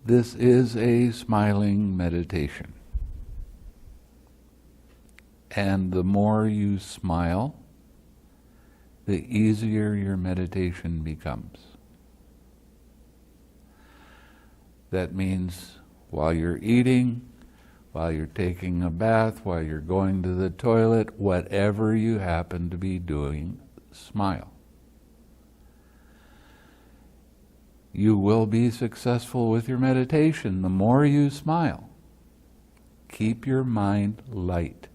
This is a smiling meditation. And the more you smile, the easier your meditation becomes. That means while you're eating, while you're taking a bath, while you're going to the toilet, whatever you happen to be doing, smile. You will be successful with your meditation the more you smile. Keep your mind light.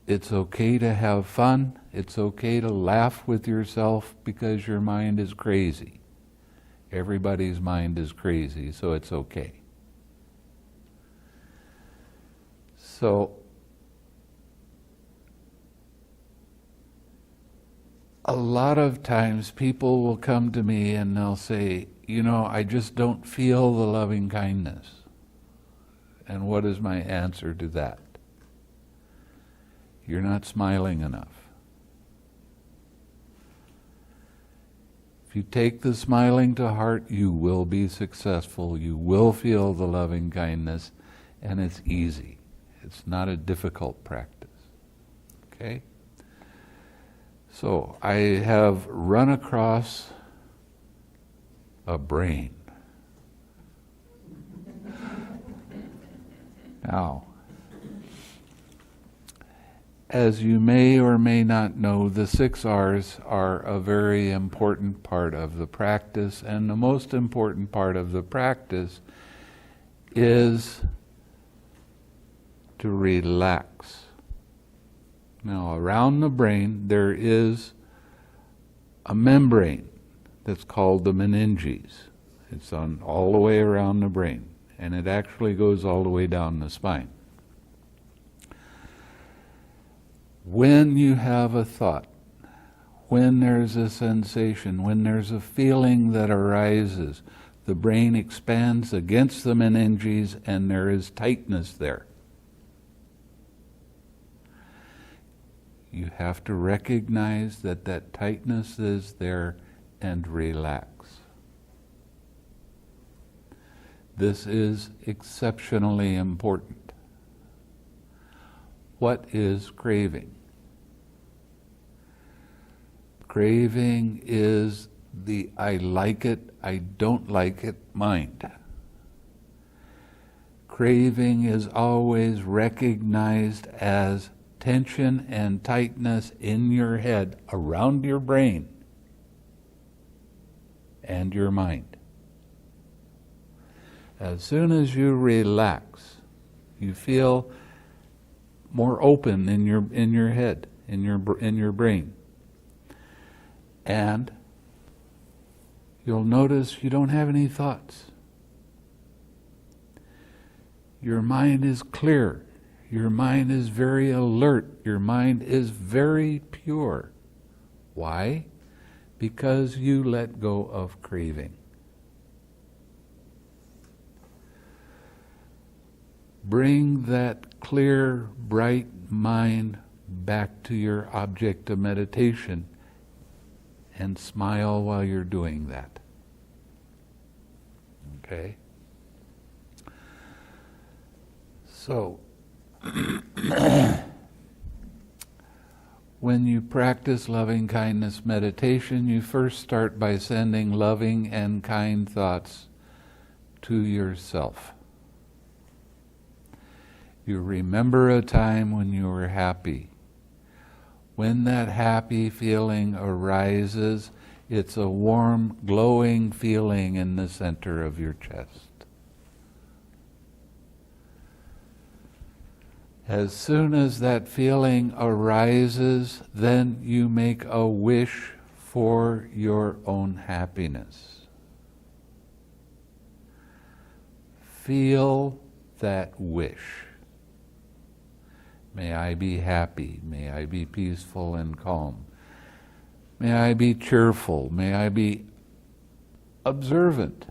It's okay to have fun. It's okay to laugh with yourself because your mind is crazy. Everybody's mind is crazy, so it's okay. So, a lot of times people will come to me and they'll say, I just don't feel the loving kindness. And what is my answer to that? You're not smiling enough. If you take the smiling to heart, you will be successful. You will feel the loving kindness, and it's easy. It's not a difficult practice. Okay? So, I have run across a brain. Now, as you may or may not know, the 6 R's are a very important part of the practice, and the most important part of the practice is to relax. Now, around the brain there is a membrane that's called the meninges. It's on all the way around the brain, and it actually goes all the way down the spine. When you have a thought, when there's a sensation, when there's a feeling that arises, the brain expands against the meninges and there is tightness there. You have to recognize that that tightness is there and relax. This is exceptionally important. What is craving? Craving is the I like it, I don't like it mind. Craving is always recognized as tension and tightness in your head, around your brain and your mind. As soon as you relax, you feel more open in your head, in your brain. And you'll notice you don't have any thoughts. Your mind is clear. Your mind is very alert. Your mind is very pure. Why? Because you let go of craving. Bring that clear, bright mind back to your object of meditation and smile while you're doing that. Okay? So, when you practice loving kindness meditation, you first start by sending loving and kind thoughts to yourself. You remember a time when you were happy. When that happy feeling arises, it's a warm, glowing feeling in the center of your chest. As soon as that feeling arises, then you make a wish for your own happiness. Feel that wish. May I be happy. May I be peaceful and calm. May I be cheerful. May I be observant.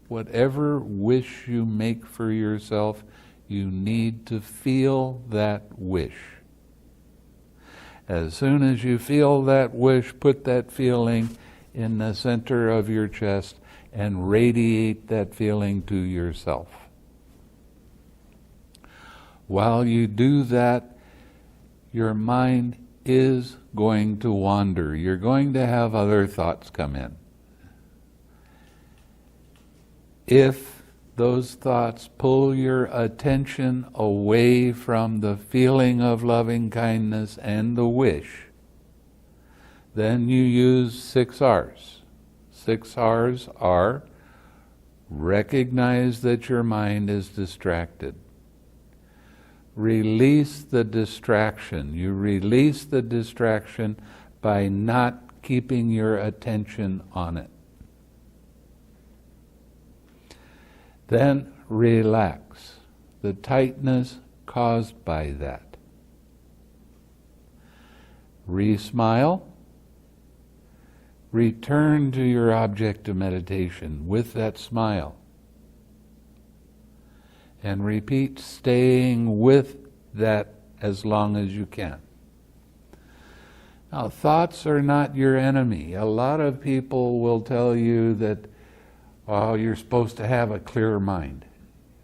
Whatever wish you make for yourself, you need to feel that wish. As soon as you feel that wish, put that feeling in the center of your chest and radiate that feeling to yourself. While you do that, your mind is going to wander. You're going to have other thoughts come in. If those thoughts pull your attention away from the feeling of loving kindness and the wish, then you use 6 R's. 6 R's are: recognize that your mind is distracted. Release the distraction. You release the distraction by not keeping your attention on it. Then relax the tightness caused by that. Re-smile. Return to your object of meditation with that smile. And repeat staying with that as long as you can. Now, thoughts are not your enemy. A lot of people will tell you that, oh, you're supposed to have a clear mind.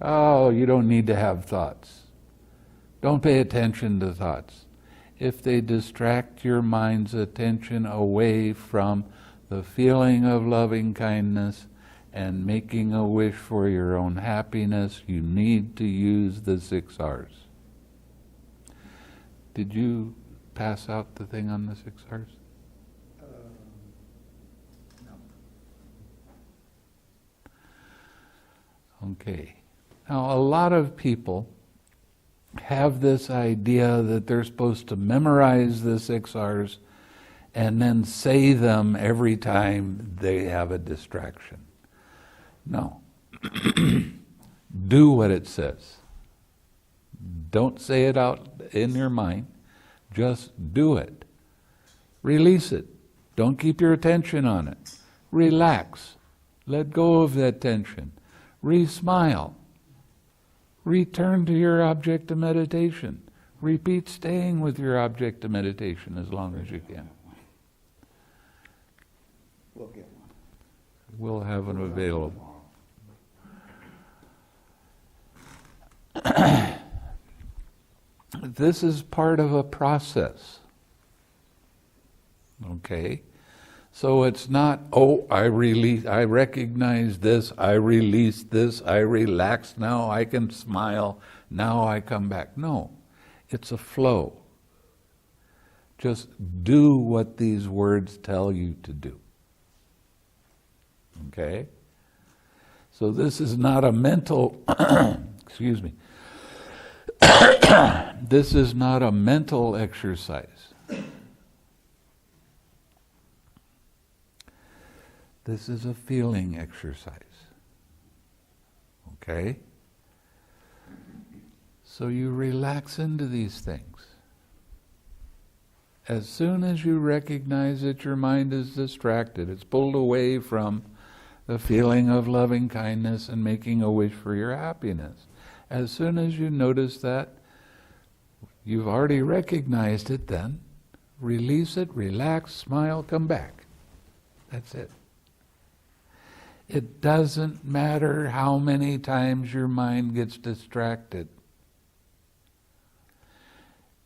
Oh, you don't need to have thoughts. Don't pay attention to thoughts. If they distract your mind's attention away from the feeling of loving kindness and making a wish for your own happiness, you need to use the 6 R's. Did you pass out the thing on the 6 R's? No. Okay. Now, a lot of people have this idea that they're supposed to memorize the 6 R's and then say them every time they have a distraction. No. Do what it says. Don't say it out in your mind. Just do it. Release it. Don't keep your attention on it. Relax. Let go of that tension. Re-smile. Return to your object of meditation. Repeat staying with your object of meditation as long as you can. We'll get one. We'll have it available. This is part of a process. Okay? So it's not, oh, I recognize this, I release this, I relax, now I can smile, now I come back. No, it's a flow. Just do what these words tell you to do. Okay? So this is not a mental, excuse me, this is not a mental exercise. This is a feeling exercise. Okay? So you relax into these things. As soon as you recognize that your mind is distracted, it's pulled away from the feeling of loving kindness and making a wish for your happiness. As soon as you notice that, you've already recognized it then. Release it, relax, smile, come back. That's it. It doesn't matter how many times your mind gets distracted.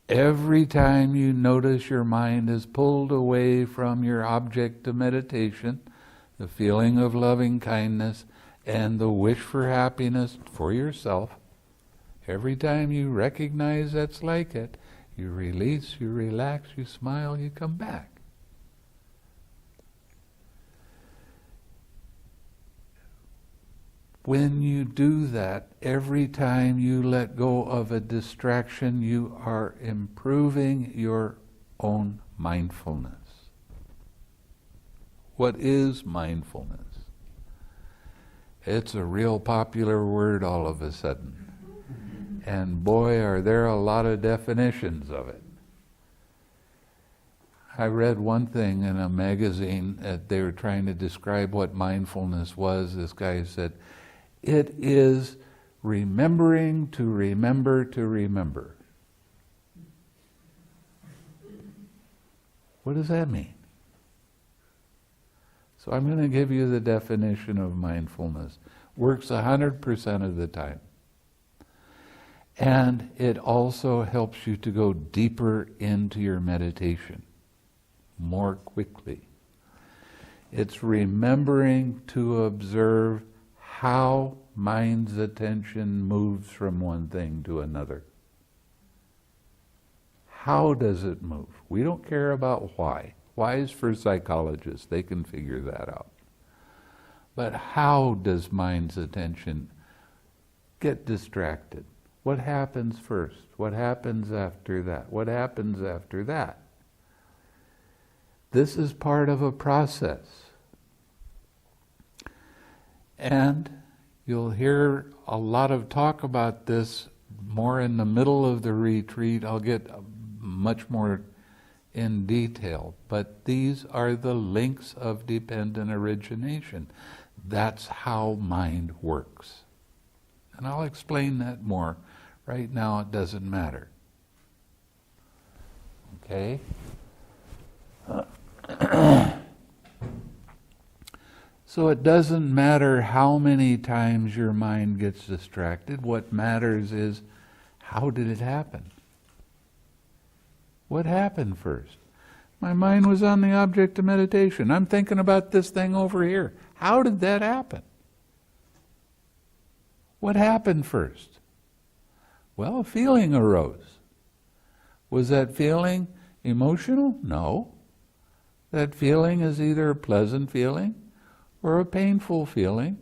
Every time you notice your mind is pulled away from your object of meditation, the feeling of loving kindness and the wish for happiness for yourself, every time you recognize that's like it, you release, you relax, you smile, you come back. When you do that, every time you let go of a distraction, you are improving your own mindfulness. What is mindfulness? It's a real popular word all of a sudden. And boy, are there a lot of definitions of it. I read one thing in a magazine that they were trying to describe what mindfulness was. This guy said, it is remembering to remember to remember. What does that mean? So I'm going to give you the definition of mindfulness. Works 100% of the time. And it also helps you to go deeper into your meditation more quickly. It's remembering to observe how mind's attention moves from one thing to another. How does it move? We don't care about why. Why is for psychologists, they can figure that out. But how does mind's attention get distracted? What happens first? What happens after that? What happens after that? This is part of a process. And you'll hear a lot of talk about this more in the middle of the retreat. I'll get much more in detail. But these are the links of dependent origination. That's how mind works. And I'll explain that more. Right now it doesn't matter. Okay? So it doesn't matter how many times your mind gets distracted. What matters is, how did it happen? What happened first? My mind was on the object of meditation. I'm thinking about this thing over here. How did that happen? What happened first? Well, a feeling arose. Was that feeling emotional? No. That feeling is either a pleasant feeling or a painful feeling,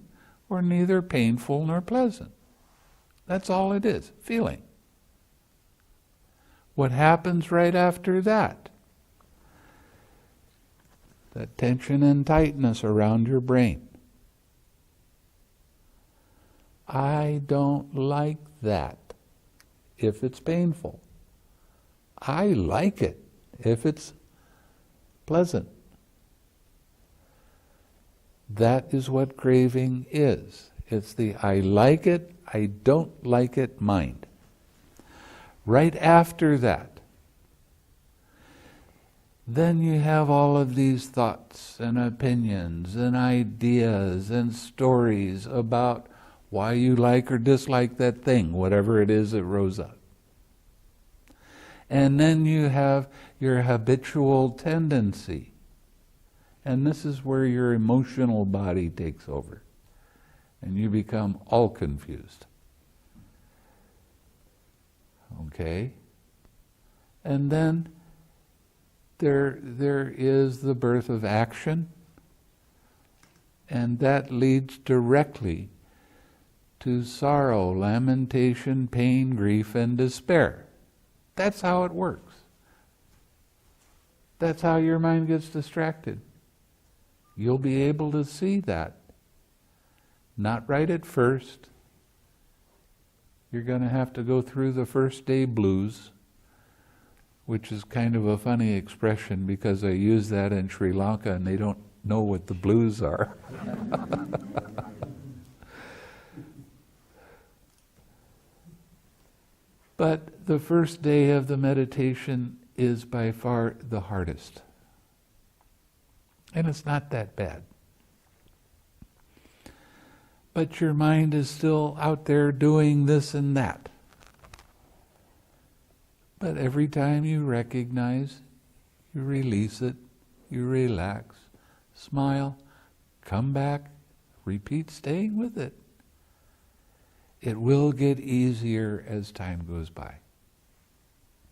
or neither painful nor pleasant. That's all it is, feeling. What happens right after that? That tension and tightness around your brain. I don't like that if it's painful. I like it if it's pleasant. That is what craving is. It's the I like it, I don't like it mind. Right after that, then you have all of these thoughts and opinions and ideas and stories about why you like or dislike that thing, whatever it is that rose up. And then you have your habitual tendency. And this is where your emotional body takes over. And you become all confused. Okay? And then there is the birth of action. And that leads directly to sorrow, lamentation, pain, grief, and despair. That's how it works. That's how your mind gets distracted. You'll be able to see that. Not right at first. You're going to have to go through the first day blues, which is kind of a funny expression because I use that in Sri Lanka and they don't know what the blues are. But the first day of the meditation is by far the hardest. And it's not that bad. But your mind is still out there doing this and that. But every time you recognize, you release it, you relax, smile, come back, repeat staying with it. It will get easier as time goes by.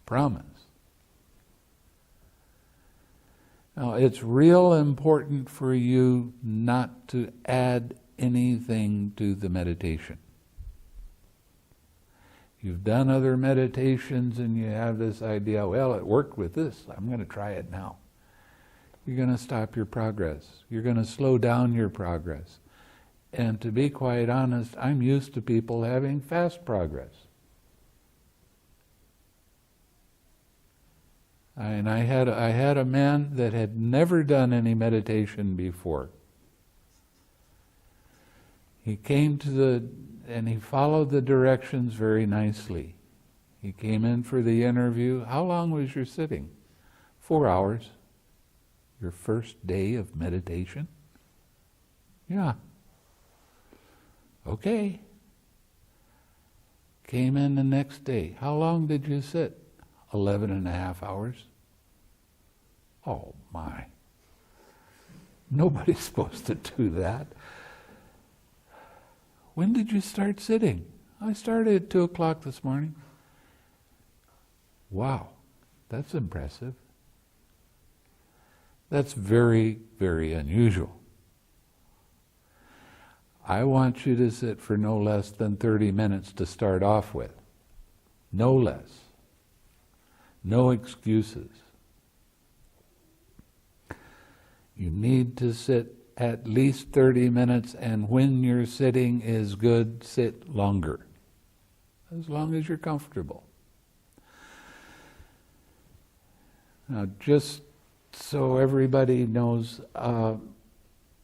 Promise. Now, it's real important for you not to add anything to the meditation. You've done other meditations and you have this idea, well, it worked with this, I'm going to try it now. You're going to stop your progress. You're going to slow down your progress. And to be quite honest, I'm used to people having fast progress. And I had a man that had never done any meditation before. He came and he followed the directions very nicely. He came in for the interview. How long was your sitting? 4 hours. Your first day of meditation? Yeah. Okay. Came in the next day. How long did you sit? 11 and a half hours. Oh my. Nobody's supposed to do that. When did you start sitting? I started at 2 o'clock this morning. Wow, that's impressive. That's very, very unusual. I want you to sit for no less than 30 minutes to start off with. No less. No excuses. You need to sit at least 30 minutes, and when your sitting is good, sit longer. As long as you're comfortable. Now, just so everybody knows,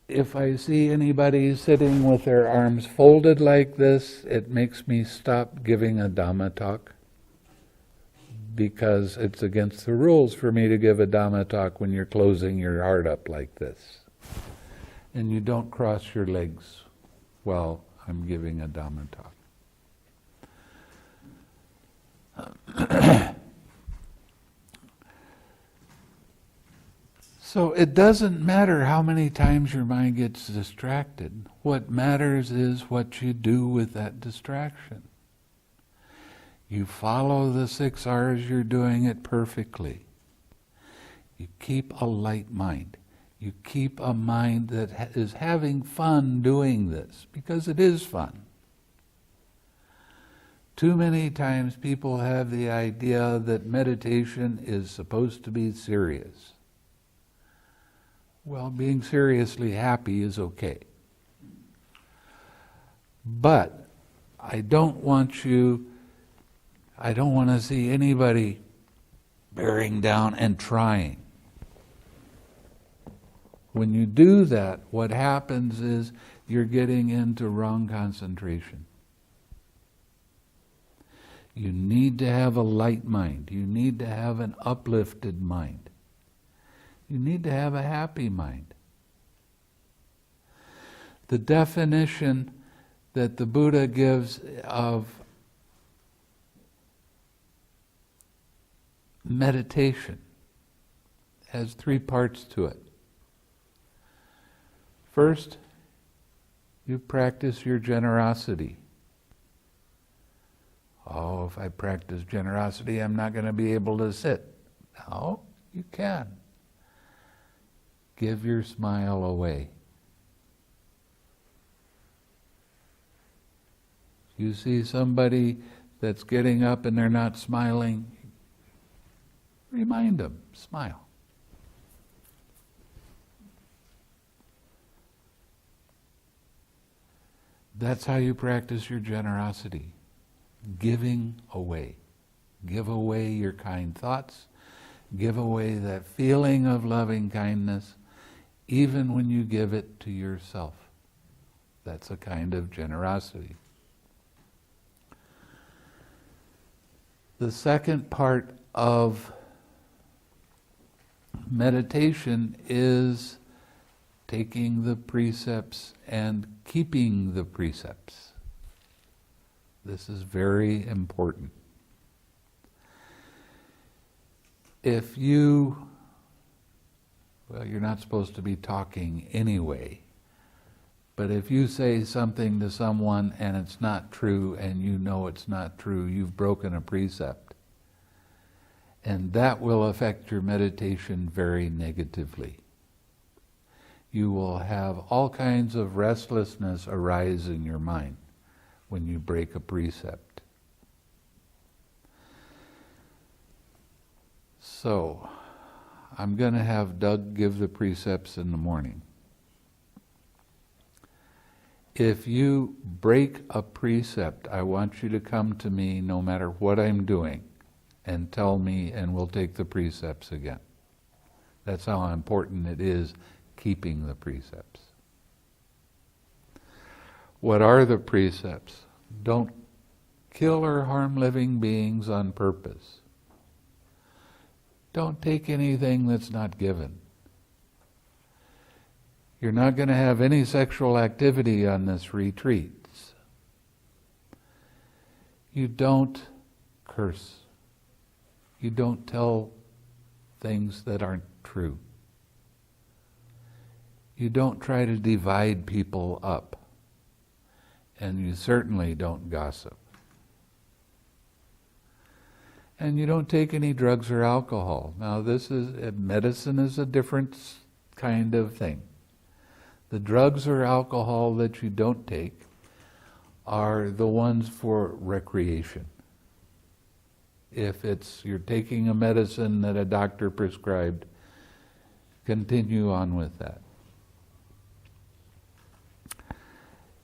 if I see anybody sitting with their arms folded like this, it makes me stop giving a Dhamma talk, because it's against the rules for me to give a Dhamma talk when you're closing your heart up like this. And you don't cross your legs while I'm giving a Dhamma talk. So it doesn't matter how many times your mind gets distracted. What matters is what you do with that distraction. You follow the 6 R's, you're doing it perfectly. You keep a light mind. You keep a mind that is having fun doing this, because it is fun. Too many times people have the idea that meditation is supposed to be serious. Well, being seriously happy is okay. But I don't want to see anybody bearing down and trying. When you do that, what happens is you're getting into wrong concentration. You need to have a light mind. You need to have an uplifted mind. You need to have a happy mind. The definition that the Buddha gives of meditation has 3 parts to it. First, you practice your generosity. Oh, if I practice generosity, I'm not going to be able to sit. No, you can. Give your smile away. You see somebody that's getting up and they're not smiling, remind them, smile. That's how you practice your generosity. Giving away. Give away your kind thoughts. Give away that feeling of loving kindness, even when you give it to yourself. That's a kind of generosity. The second part of meditation is taking the precepts and keeping the precepts. This is very important. If you're not supposed to be talking anyway, but if you say something to someone and it's not true and you know it's not true, you've broken a precept. And that will affect your meditation very negatively. You will have all kinds of restlessness arise in your mind when you break a precept. So, I'm going to have Doug give the precepts in the morning. If you break a precept, I want you to come to me no matter what I'm doing and tell me, and we'll take the precepts again. That's how important it is keeping the precepts. What are the precepts? Don't kill or harm living beings on purpose. Don't take anything that's not given. You're not going to have any sexual activity on this retreat. You don't curse. You don't tell things that aren't true. You don't try to divide people up. And you certainly don't gossip. And you don't take any drugs or alcohol. Now medicine is a different kind of thing. The drugs or alcohol that you don't take are the ones for recreation. If you're taking a medicine that a doctor prescribed, continue on with that.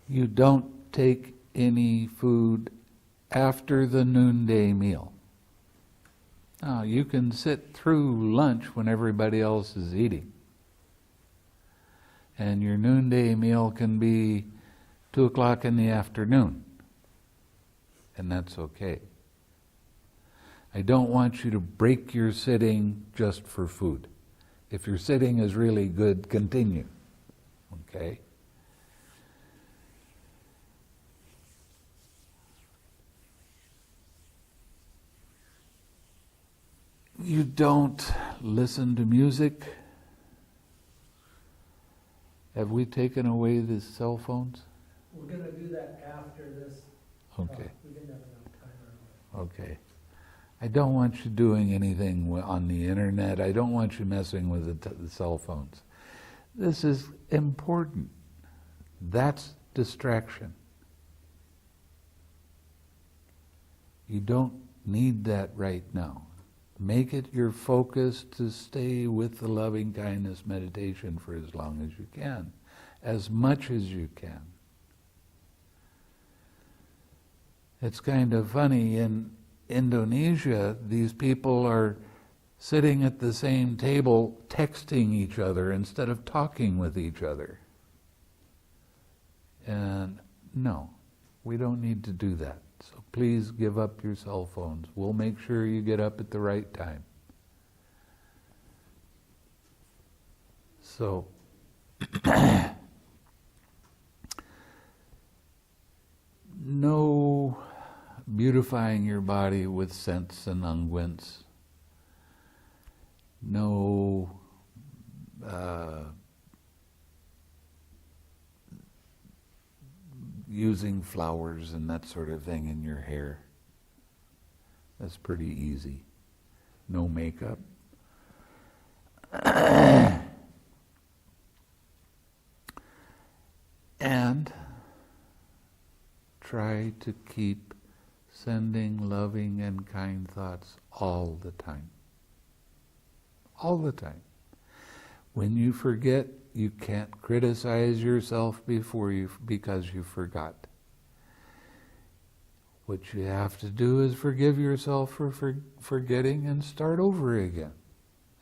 You don't take any food after the noonday meal. Now, you can sit through lunch when everybody else is eating. And your noonday meal can be 2 o'clock in the afternoon. And that's okay. I don't want you to break your sitting just for food. If your sitting is really good, continue. Okay? You don't listen to music. Have we taken away the cell phones? We're going to do that after this. Okay. We didn't have enough time. Okay. I don't want you doing anything on the internet. I don't want you messing with the cell phones. This is important. That's distraction. You don't need that right now. Make it your focus to stay with the loving kindness meditation for as long as you can, as much as you can. It's kind of funny, in Indonesia, these people are sitting at the same table texting each other instead of talking with each other. And no, we don't need to do that. So please give up your cell phones. We'll make sure you get up at the right time. So, no beautifying your body with scents and unguents. No using flowers and that sort of thing in your hair. That's pretty easy. No makeup. And try to keep sending loving and kind thoughts all the time. All the time. When you forget, you can't criticize yourself because you forgot. What you have to do is forgive yourself for forgetting and start over again.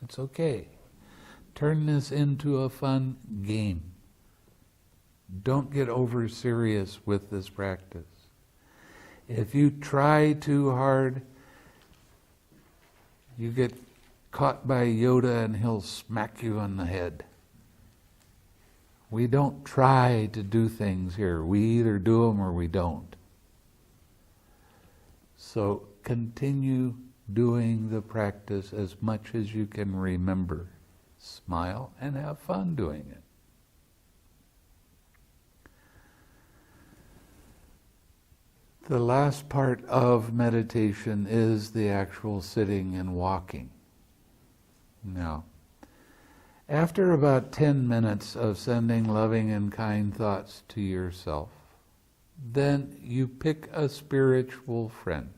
It's okay. Turn this into a fun game. Don't get over serious with this practice. If you try too hard, you get caught by Yoda and he'll smack you on the head. We don't try to do things here. We either do them or we don't. So continue doing the practice as much as you can remember. Smile and have fun doing it. The last part of meditation is the actual sitting and walking. Now, after about 10 minutes of sending loving and kind thoughts to yourself, then you pick a spiritual friend.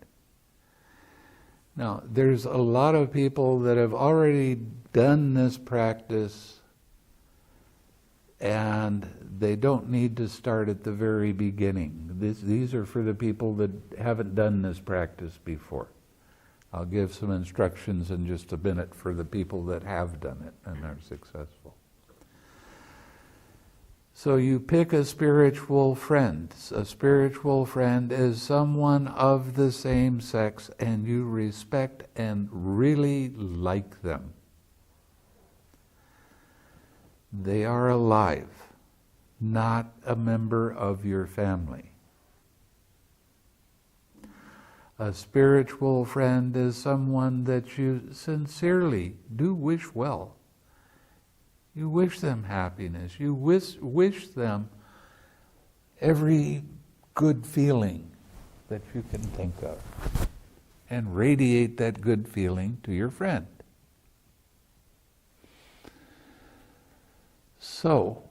Now, there's a lot of people that have already done this practice and they don't need to start at the very beginning. These are for the people that haven't done this practice before. I'll give some instructions in just a minute for the people that have done it and are successful. So you pick a spiritual friend. A spiritual friend is someone of the same sex and you respect and really like them. They are alive, not a member of your family. A spiritual friend is someone that you sincerely do wish well. You wish them happiness. You wish them every good feeling that you can think of, and radiate that good feeling to your friend. So,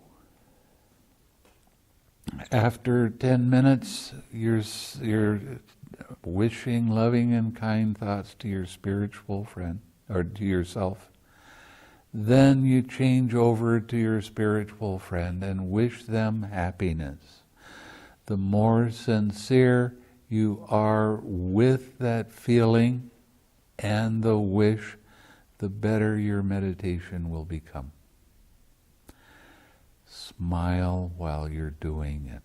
after 10 minutes, you're wishing loving and kind thoughts to your spiritual friend, or to yourself. Then you change over to your spiritual friend and wish them happiness. The more sincere you are with that feeling and the wish, the better your meditation will become. Smile while you're doing it.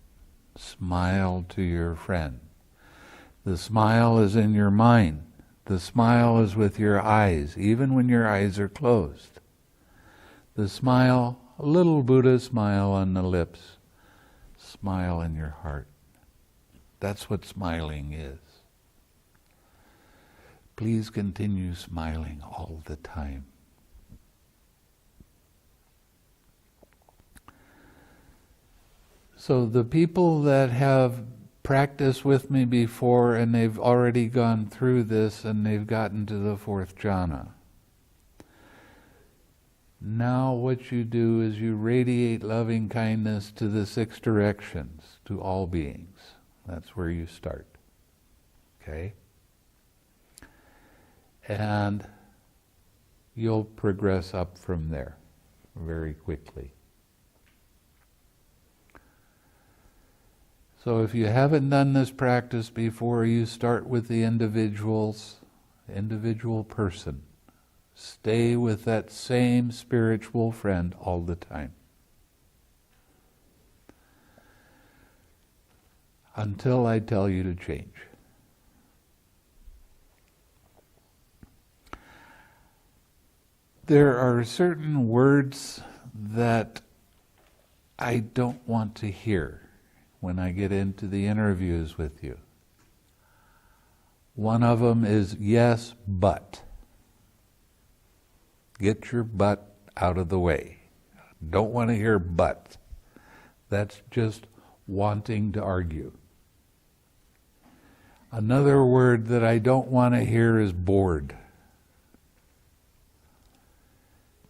Smile to your friend. The smile is in your mind. The smile is with your eyes, even when your eyes are closed. The smile, a little Buddha smile on the lips. Smile in your heart. That's what smiling is. Please continue smiling all the time. So the people that have practiced with me before and they've already gone through this and they've gotten to the fourth jhana. Now what you do is you radiate loving kindness to the 6 directions, to all beings. That's where you start. Okay? And you'll progress up from there very quickly. So if you haven't done this practice before, you start with the individual person. Stay with that same spiritual friend all the time. Until I tell you to change. There are certain words that I don't want to hear when I get into the interviews with you. One of them is yes, but. Get your butt out of the way. Don't want to hear but. That's just wanting to argue. Another word that I don't want to hear is bored.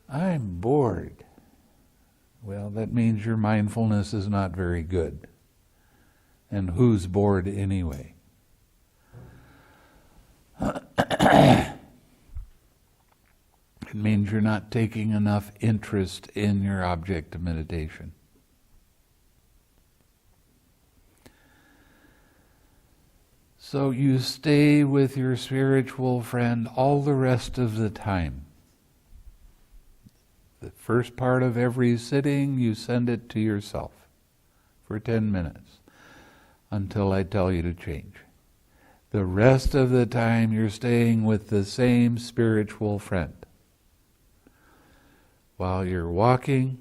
I'm bored. Well, that means your mindfulness is not very good. And who's bored anyway? It means you're not taking enough interest in your object of meditation. So you stay with your spiritual friend all the rest of the time. The first part of every sitting, you send it to yourself for 10 minutes until I tell you to change. The rest of the time, you're staying with the same spiritual friend. While you're walking,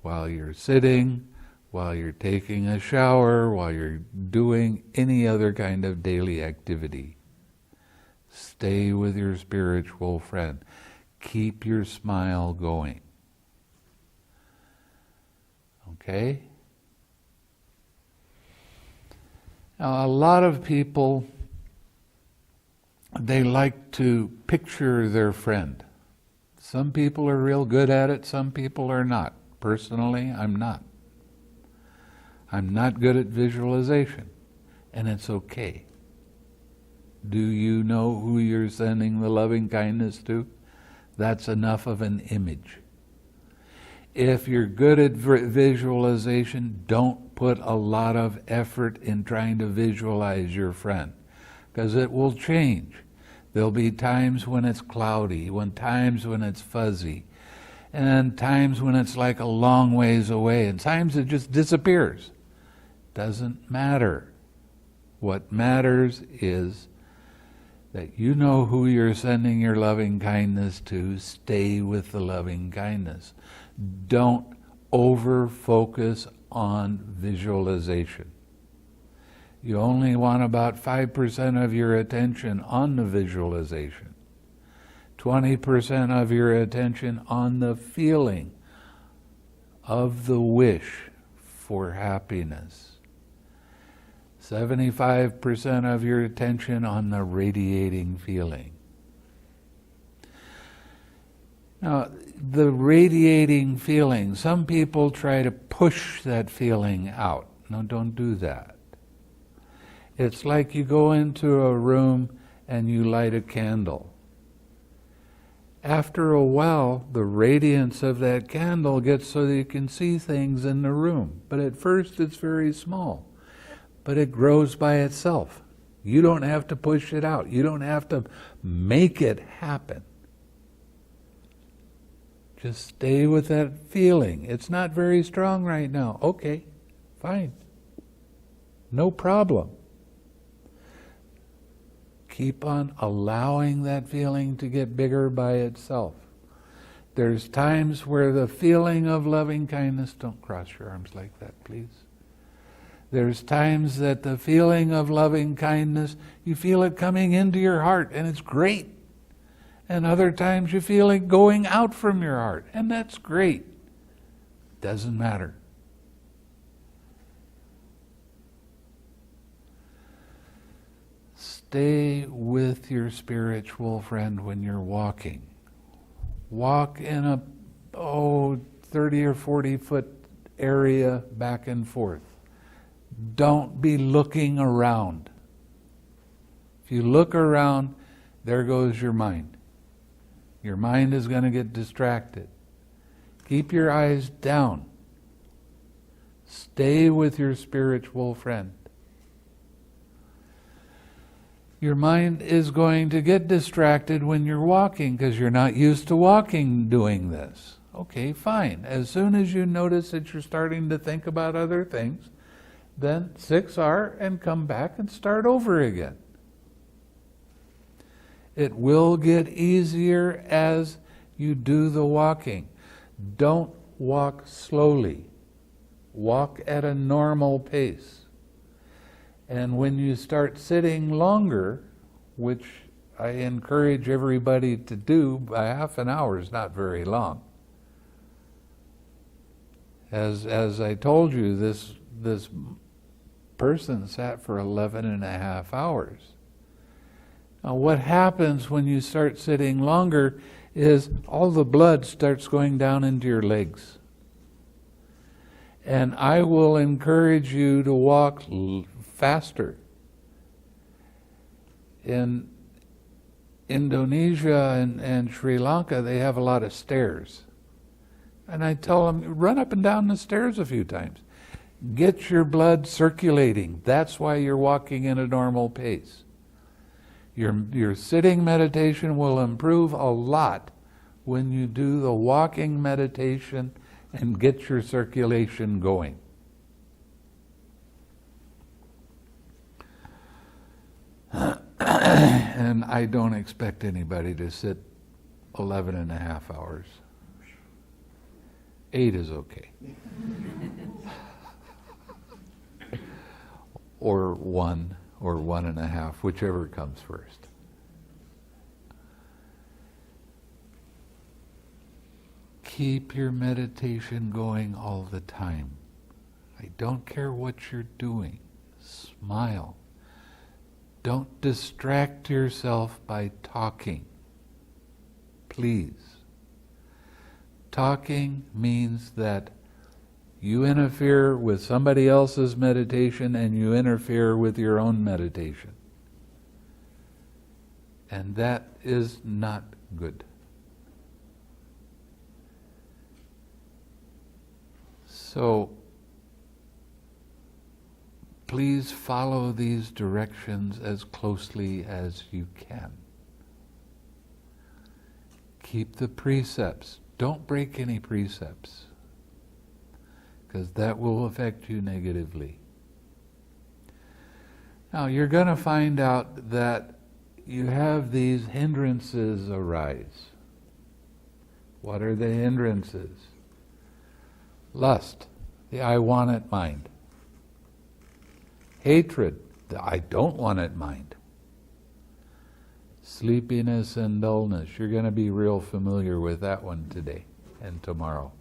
while you're sitting, while you're taking a shower, while you're doing any other kind of daily activity. Stay with your spiritual friend. Keep your smile going. Okay? Now, a lot of people, they like to picture their friend. Some people are real good at it, some people are not. Personally, I'm not. I'm not good at visualization, and it's okay. Do you know who you're sending the loving kindness to? That's enough of an image. If you're good at visualization, don't put a lot of effort in trying to visualize your friend, because it will change. There'll be times when it's cloudy, times when it's fuzzy, and times when it's like a long ways away, and times it just disappears. Doesn't matter. What matters is that you know who you're sending your loving kindness to. Stay with the loving kindness. Don't over-focus on visualization. You only want about 5% of your attention on the visualization, 20% of your attention on the feeling of the wish for happiness, 75% of your attention on the radiating feeling. Now, the radiating feeling, some people try to push that feeling out. No, don't do that. It's like you go into a room and you light a candle. After a while, the radiance of that candle gets so that you can see things in the room. But at first it's very small. But it grows by itself. You don't have to push it out. You don't have to make it happen. Just stay with that feeling. It's not very strong right now. Okay, fine. No problem. Keep on allowing that feeling to get bigger by itself. There's times where the feeling of loving kindness, don't cross your arms like that, please. There's times that the feeling of loving kindness, you feel it coming into your heart, and it's great. And other times you feel it going out from your heart, and that's great. Doesn't matter. Stay with your spiritual friend when you're walking. Walk in a 30 or 40 foot area back and forth. Don't be looking around. If you look around, there goes your mind. Your mind is going to get distracted. Keep your eyes down. Stay with your spiritual friend. Your mind is going to get distracted when you're walking because you're not used to walking doing this. Okay, fine. As soon as you notice that you're starting to think about other things, then 6R and come back and start over again. It will get easier as you do the walking. Don't walk slowly. Walk at a normal pace. And when you start sitting longer, which I encourage everybody to do, by half an hour is not very long. As I told you, this person sat for 11 and a half hours. Now what happens when you start sitting longer is all the blood starts going down into your legs. And I will encourage you to walk faster. In Indonesia and Sri Lanka, they have a lot of stairs. And I tell them, run up and down the stairs a few times. Get your blood circulating. That's why you're walking in a normal pace. Your sitting meditation will improve a lot when you do the walking meditation and get your circulation going. And I don't expect anybody to sit 11 and a half hours. 8 is okay. Or 1 or 1.5, whichever comes first. Keep your meditation going all the time. I don't care what you're doing. Smile. Don't distract yourself by talking. Please. Talking means that you interfere with somebody else's meditation and you interfere with your own meditation. And that is not good. So, please follow these directions as closely as you can. Keep the precepts. Don't break any precepts, because that will affect you negatively. Now, you're going to find out that you have these hindrances arise. What are the hindrances? Lust, the I want it mind. Hatred, the I don't want it mind. Sleepiness and dullness, you're going to be real familiar with that one today and tomorrow.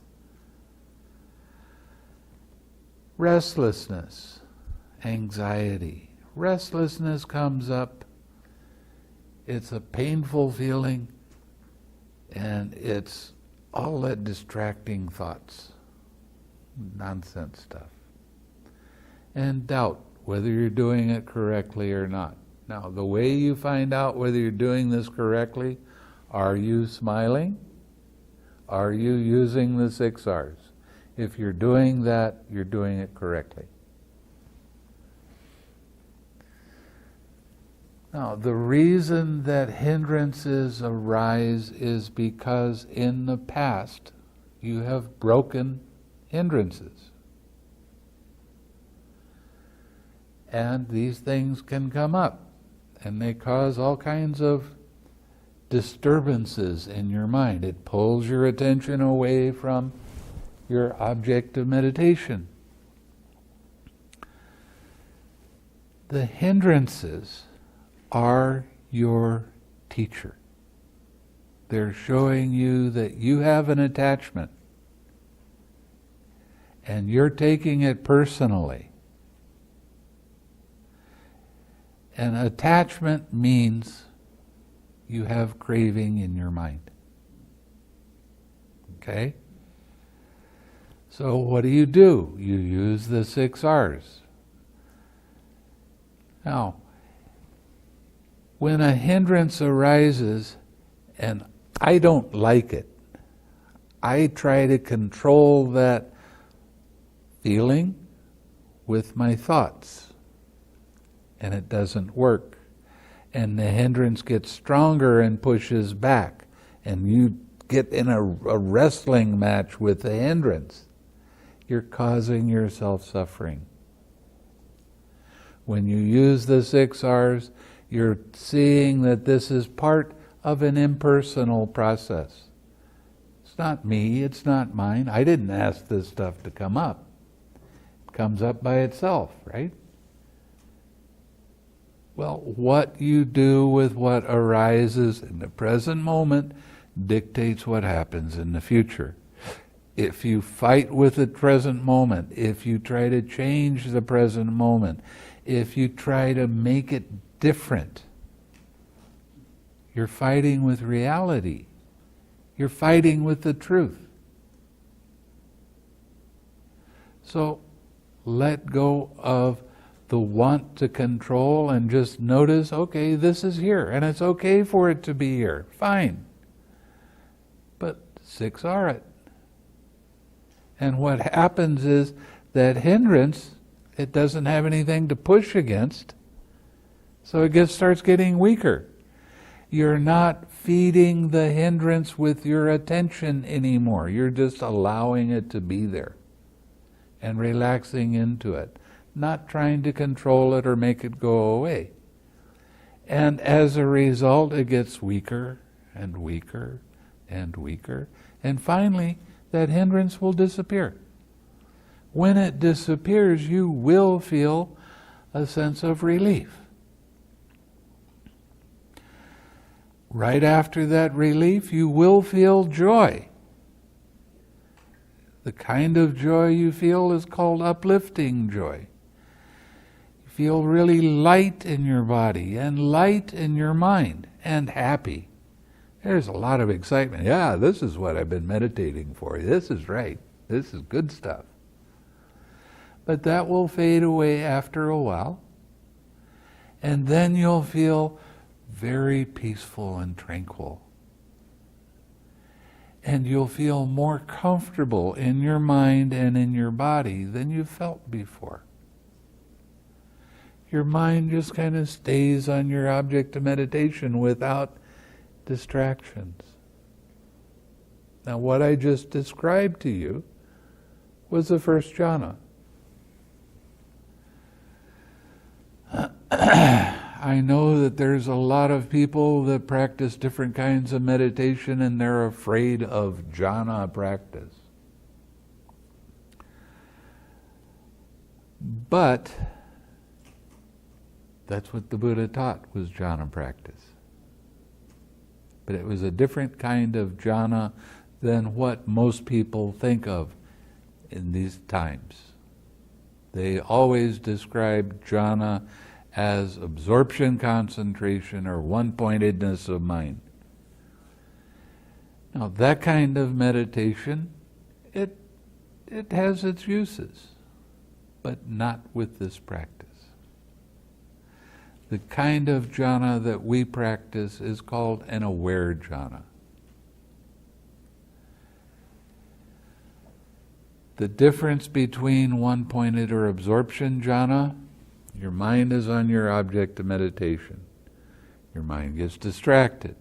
Restlessness, anxiety. Restlessness comes up. It's a painful feeling, and it's all that distracting thoughts, nonsense stuff. And doubt whether you're doing it correctly or not. Now, the way you find out whether you're doing this correctly, are you smiling? Are you using the 6 R's? If you're doing that, you're doing it correctly. Now, the reason that hindrances arise is because in the past you have broken hindrances. And these things can come up, and they cause all kinds of disturbances in your mind. It pulls your attention away from your object of meditation. The hindrances are your teacher. They're showing you that you have an attachment, and you're taking it personally. And attachment means you have craving in your mind. Okay? So what do? You use the 6 R's. Now, when a hindrance arises and I don't like it, I try to control that feeling with my thoughts. And it doesn't work. And the hindrance gets stronger and pushes back. And you get in a wrestling match with the hindrance. You're causing yourself suffering. When you use the 6 R's, you're seeing that this is part of an impersonal process. It's not me, it's not mine. I didn't ask this stuff to come up. It comes up by itself, right? Well, what you do with what arises in the present moment dictates what happens in the future. If you fight with the present moment, if you try to change the present moment, if you try to make it different, you're fighting with reality. You're fighting with the truth. So let go of the want to control and just notice, okay, this is here, and it's okay for it to be here. Fine. But 6 R it. And what happens is that hindrance, it doesn't have anything to push against, so it starts getting weaker. You're not feeding the hindrance with your attention anymore. You're just allowing it to be there and relaxing into it, not trying to control it or make it go away. And as a result, it gets weaker and weaker and weaker, and finally that hindrance will disappear. When it disappears, you will feel a sense of relief. Right after that relief, you will feel joy. The kind of joy you feel is called uplifting joy. You feel really light in your body and light in your mind and happy. There's a lot of excitement. Yeah, this is what I've been meditating for. This is right. This is good stuff. But that will fade away after a while. And then you'll feel very peaceful and tranquil. And you'll feel more comfortable in your mind and in your body than you felt before. Your mind just kind of stays on your object of meditation without distractions. Now, what I just described to you was the first jhana. I know that there's a lot of people that practice different kinds of meditation and they're afraid of jhana practice. But that's what the Buddha taught, was jhana practice. But it was a different kind of jhana than what most people think of in these times. They always describe jhana as absorption, concentration, or one-pointedness of mind. Now, that kind of meditation, it has its uses, but not with this practice. The kind of jhana that we practice is called an aware jhana. The difference between one-pointed or absorption jhana, your mind is on your object of meditation. Your mind gets distracted.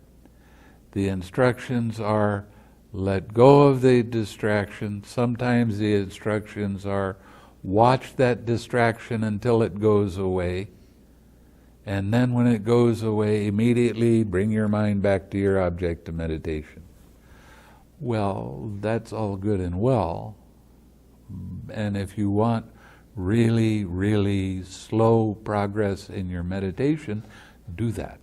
The instructions are, let go of the distraction. Sometimes the instructions are, watch that distraction until it goes away. And then when it goes away, immediately bring your mind back to your object of meditation. Well, that's all good and well. And if you want really, really slow progress in your meditation, do that.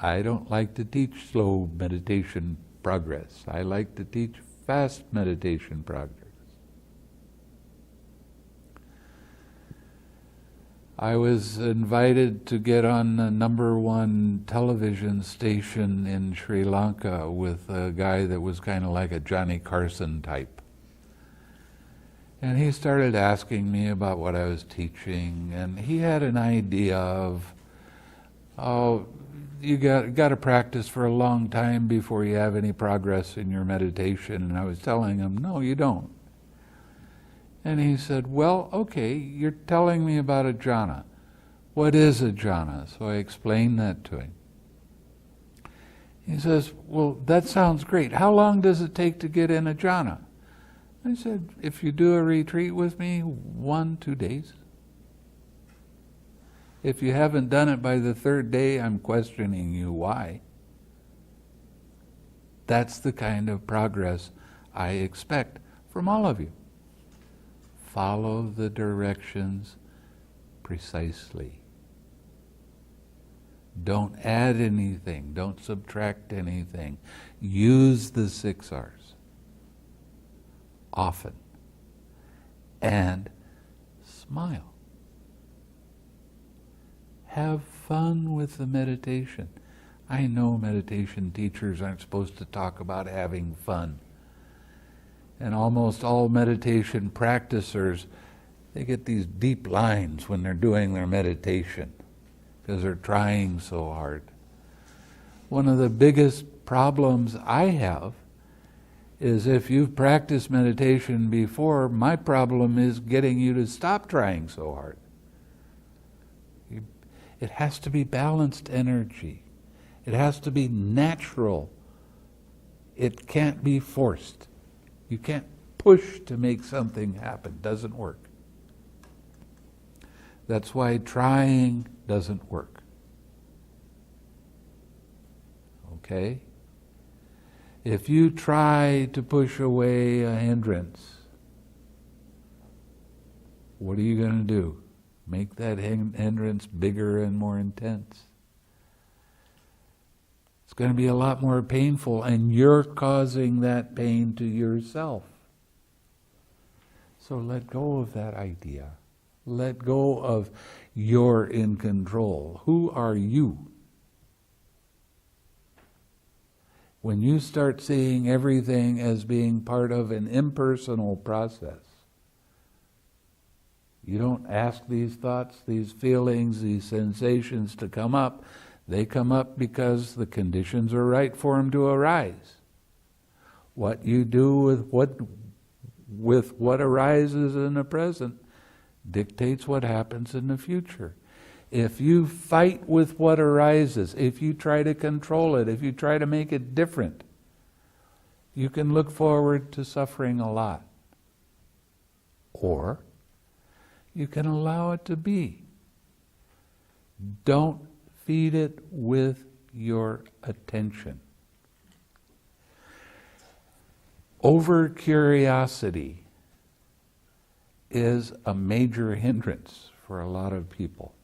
I don't like to teach slow meditation progress. I like to teach fast meditation progress. I was invited to get on the #1 television station in Sri Lanka with a guy that was kind of like a Johnny Carson type. And he started asking me about what I was teaching, and he had an idea of, oh, you got to practice for a long time before you have any progress in your meditation. And I was telling him, no, you don't. And he said, well, okay, you're telling me about a jhana. What is a jhana? So I explained that to him. He says, well, that sounds great. How long does it take to get in a jhana? I said, if you do a retreat with me, 1-2 days. If you haven't done it by the 3rd day, I'm questioning you why. That's the kind of progress I expect from all of you. Follow the directions precisely. Don't add anything. Don't subtract anything. Use the 6 R's often. And smile. Have fun with the meditation. I know meditation teachers aren't supposed to talk about having fun. And almost all meditation practicers, they get these deep lines when they're doing their meditation because they're trying so hard. One of the biggest problems I have is if you've practiced meditation before, my problem is getting you to stop trying so hard. It has to be balanced energy. It has to be natural. It can't be forced. You can't push to make something happen. It doesn't work. That's why trying doesn't work. Okay? If you try to push away a hindrance, what are you going to do? Make that hindrance bigger and more intense. It's going to be a lot more painful, and you're causing that pain to yourself. So let go of that idea. Let go of you're in control. Who are you? When you start seeing everything as being part of an impersonal process, you don't ask these thoughts, these feelings, these sensations to come up. They come up because the conditions are right for them to arise. What you do with what arises in the present dictates what happens in the future. If you fight with what arises, if you try to control it, if you try to make it different, you can look forward to suffering a lot. Or you can allow it to be. Don't feed it with your attention. Over curiosity is a major hindrance for a lot of people.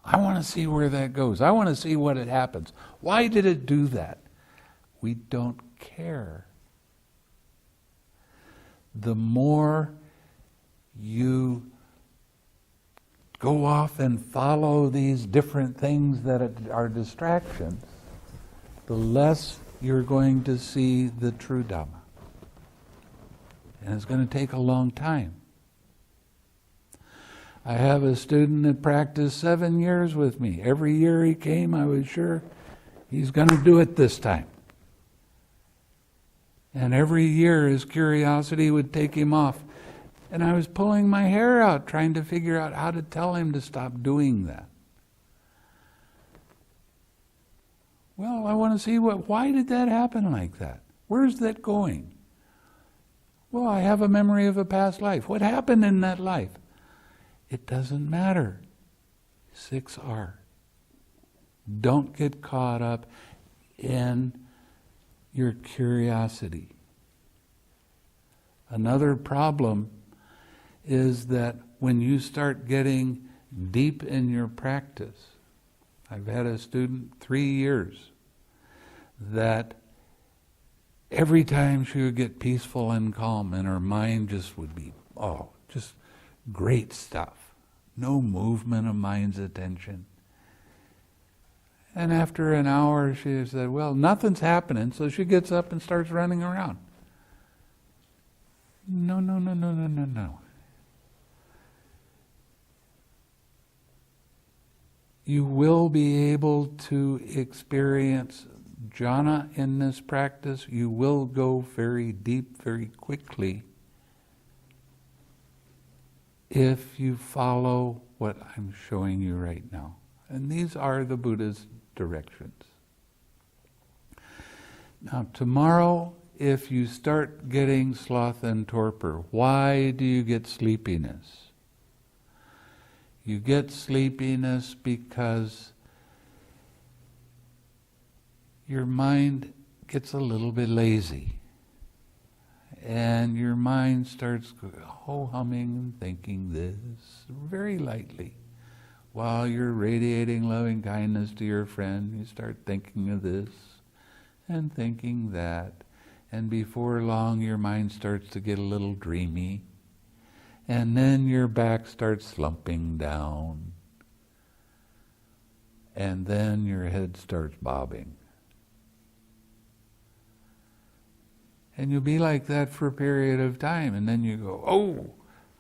I want to see where that goes. I want to see what it happens. Why did it do that? We don't care. The more you go off and follow these different things that are distractions, the less you're going to see the true Dhamma. And it's going to take a long time. I have a student that practiced 7 years with me. Every year he came, I was sure he's going to do it this time. And every year his curiosity would take him off. And I was pulling my hair out, trying to figure out how to tell him to stop doing that. Well, I want to see why did that happen like that? Where's that going? Well, I have a memory of a past life. What happened in that life? It doesn't matter. 6R. Don't get caught up in your curiosity. Another problem is that when you start getting deep in your practice, I've had a student 3 years that every time she would get peaceful and calm and her mind just would be, just great stuff. No movement of mind's attention. And after an hour she said, well, nothing's happening, so she gets up and starts running around. No. You will be able to experience jhana in this practice. You will go very deep very quickly if you follow what I'm showing you right now. And these are the Buddha's directions. Now tomorrow, if you start getting sloth and torpor, why do you get sleepiness? You get sleepiness because your mind gets a little bit lazy. And your mind starts humming and thinking this very lightly. While you're radiating loving kindness to your friend, you start thinking of this and thinking that. And before long, your mind starts to get a little dreamy. And then your back starts slumping down. And then your head starts bobbing. And you'll be like that for a period of time. And then you go,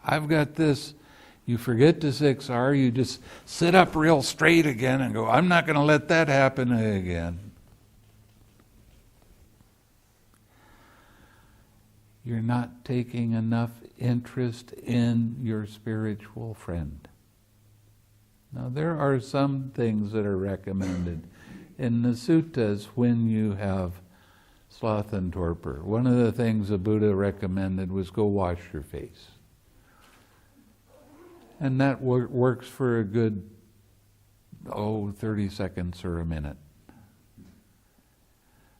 I've got this. You forget the 6R. You just sit up real straight again and go, I'm not going to let that happen again. You're not taking enough interest in your spiritual friend. Now, there are some things that are recommended in the suttas when you have sloth and torpor. One of the things the Buddha recommended was go wash your face. And that works for a good, 30 seconds or a minute.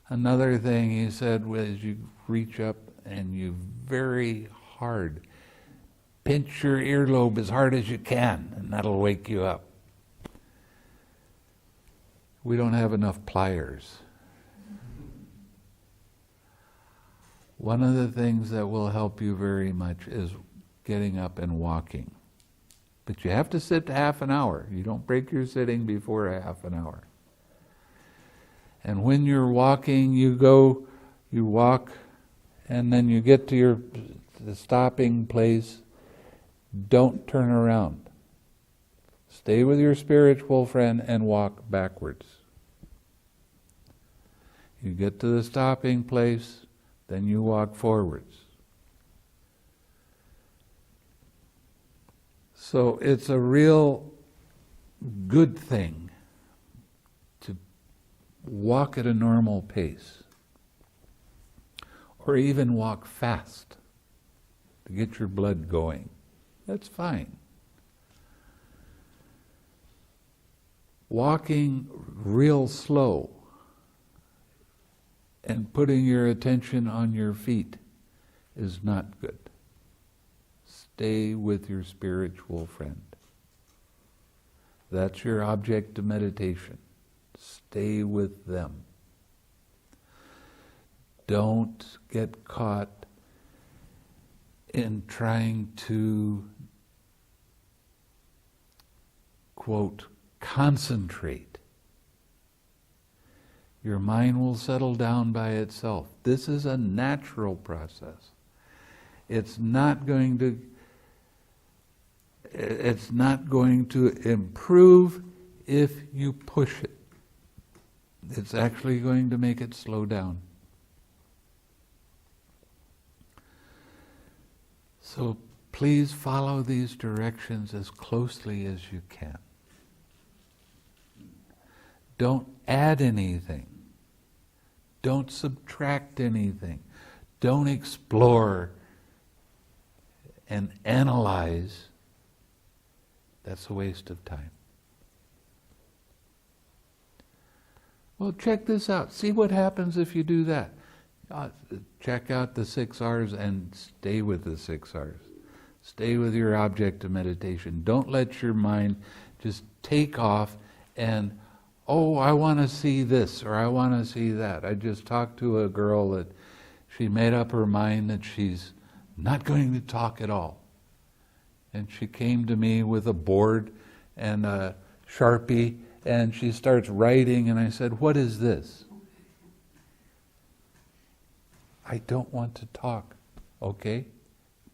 Another thing he said was you reach up and you very hard pinch your earlobe as hard as you can, and that'll wake you up. We don't have enough pliers. One of the things that will help you very much is getting up and walking. But you have to sit half an hour. You don't break your sitting before a half an hour. And when you're walking, you walk, and then you get to the stopping place. Don't turn around. Stay with your spiritual friend and walk backwards. You get to the stopping place, then you walk forwards. So it's a real good thing to walk at a normal pace, or even walk fast to get your blood going. That's fine. Walking real slow and putting your attention on your feet is not good. stay with your spiritual friend. That's your object of meditation. Stay with them. Don't get caught in trying to, quote, concentrate. Your mind will settle down by itself. This is a natural process. It's not going to improve if you push it. It's actually going to make it slow down. So please follow these directions as closely as you can. Don't add anything. Don't subtract anything. Don't explore and analyze. That's a waste of time. Well, check this out. See what happens if you do that. Check out the 6 R's and stay with the 6 R's. Stay with your object of meditation. Don't let your mind just take off and, oh, I want to see this or I want to see that. I just talked to a girl that she made up her mind that she's not going to talk at all. And she came to me with a board and a Sharpie, and she starts writing, and I said, "What is this?" "I don't want to talk." "Okay,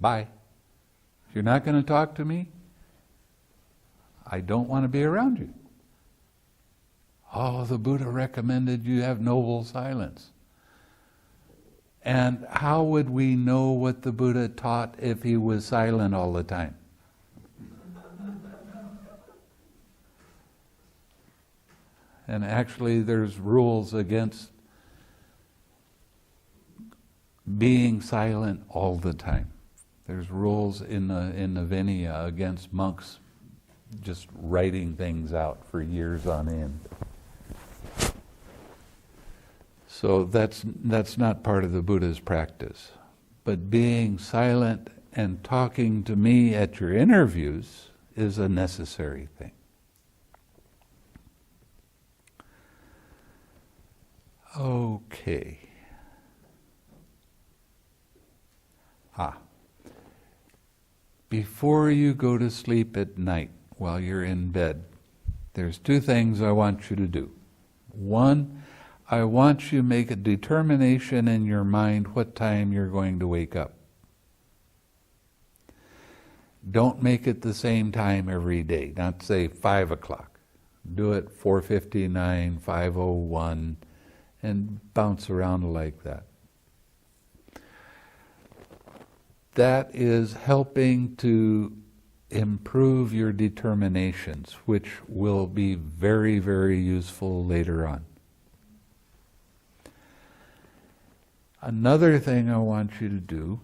bye. If you're not going to talk to me, I don't want to be around you." "Oh, the Buddha recommended you have noble silence." And how would we know what the Buddha taught if he was silent all the time? And actually there's rules against being silent all the time. There's rules in the Vinaya against monks just writing things out for years on end. So that's not part of the Buddha's practice. But being silent and talking to me at your interviews is a necessary thing. Okay. Before you go to sleep at night, while you're in bed, there's 2 things I want you to do. 1, I want you to make a determination in your mind what time you're going to wake up. Don't make it the same time every day. Not say 5 o'clock. Do it 4:59, 5:01, and bounce around like that. That is helping to improve your determinations, which will be very, very useful later on. Another thing I want you to do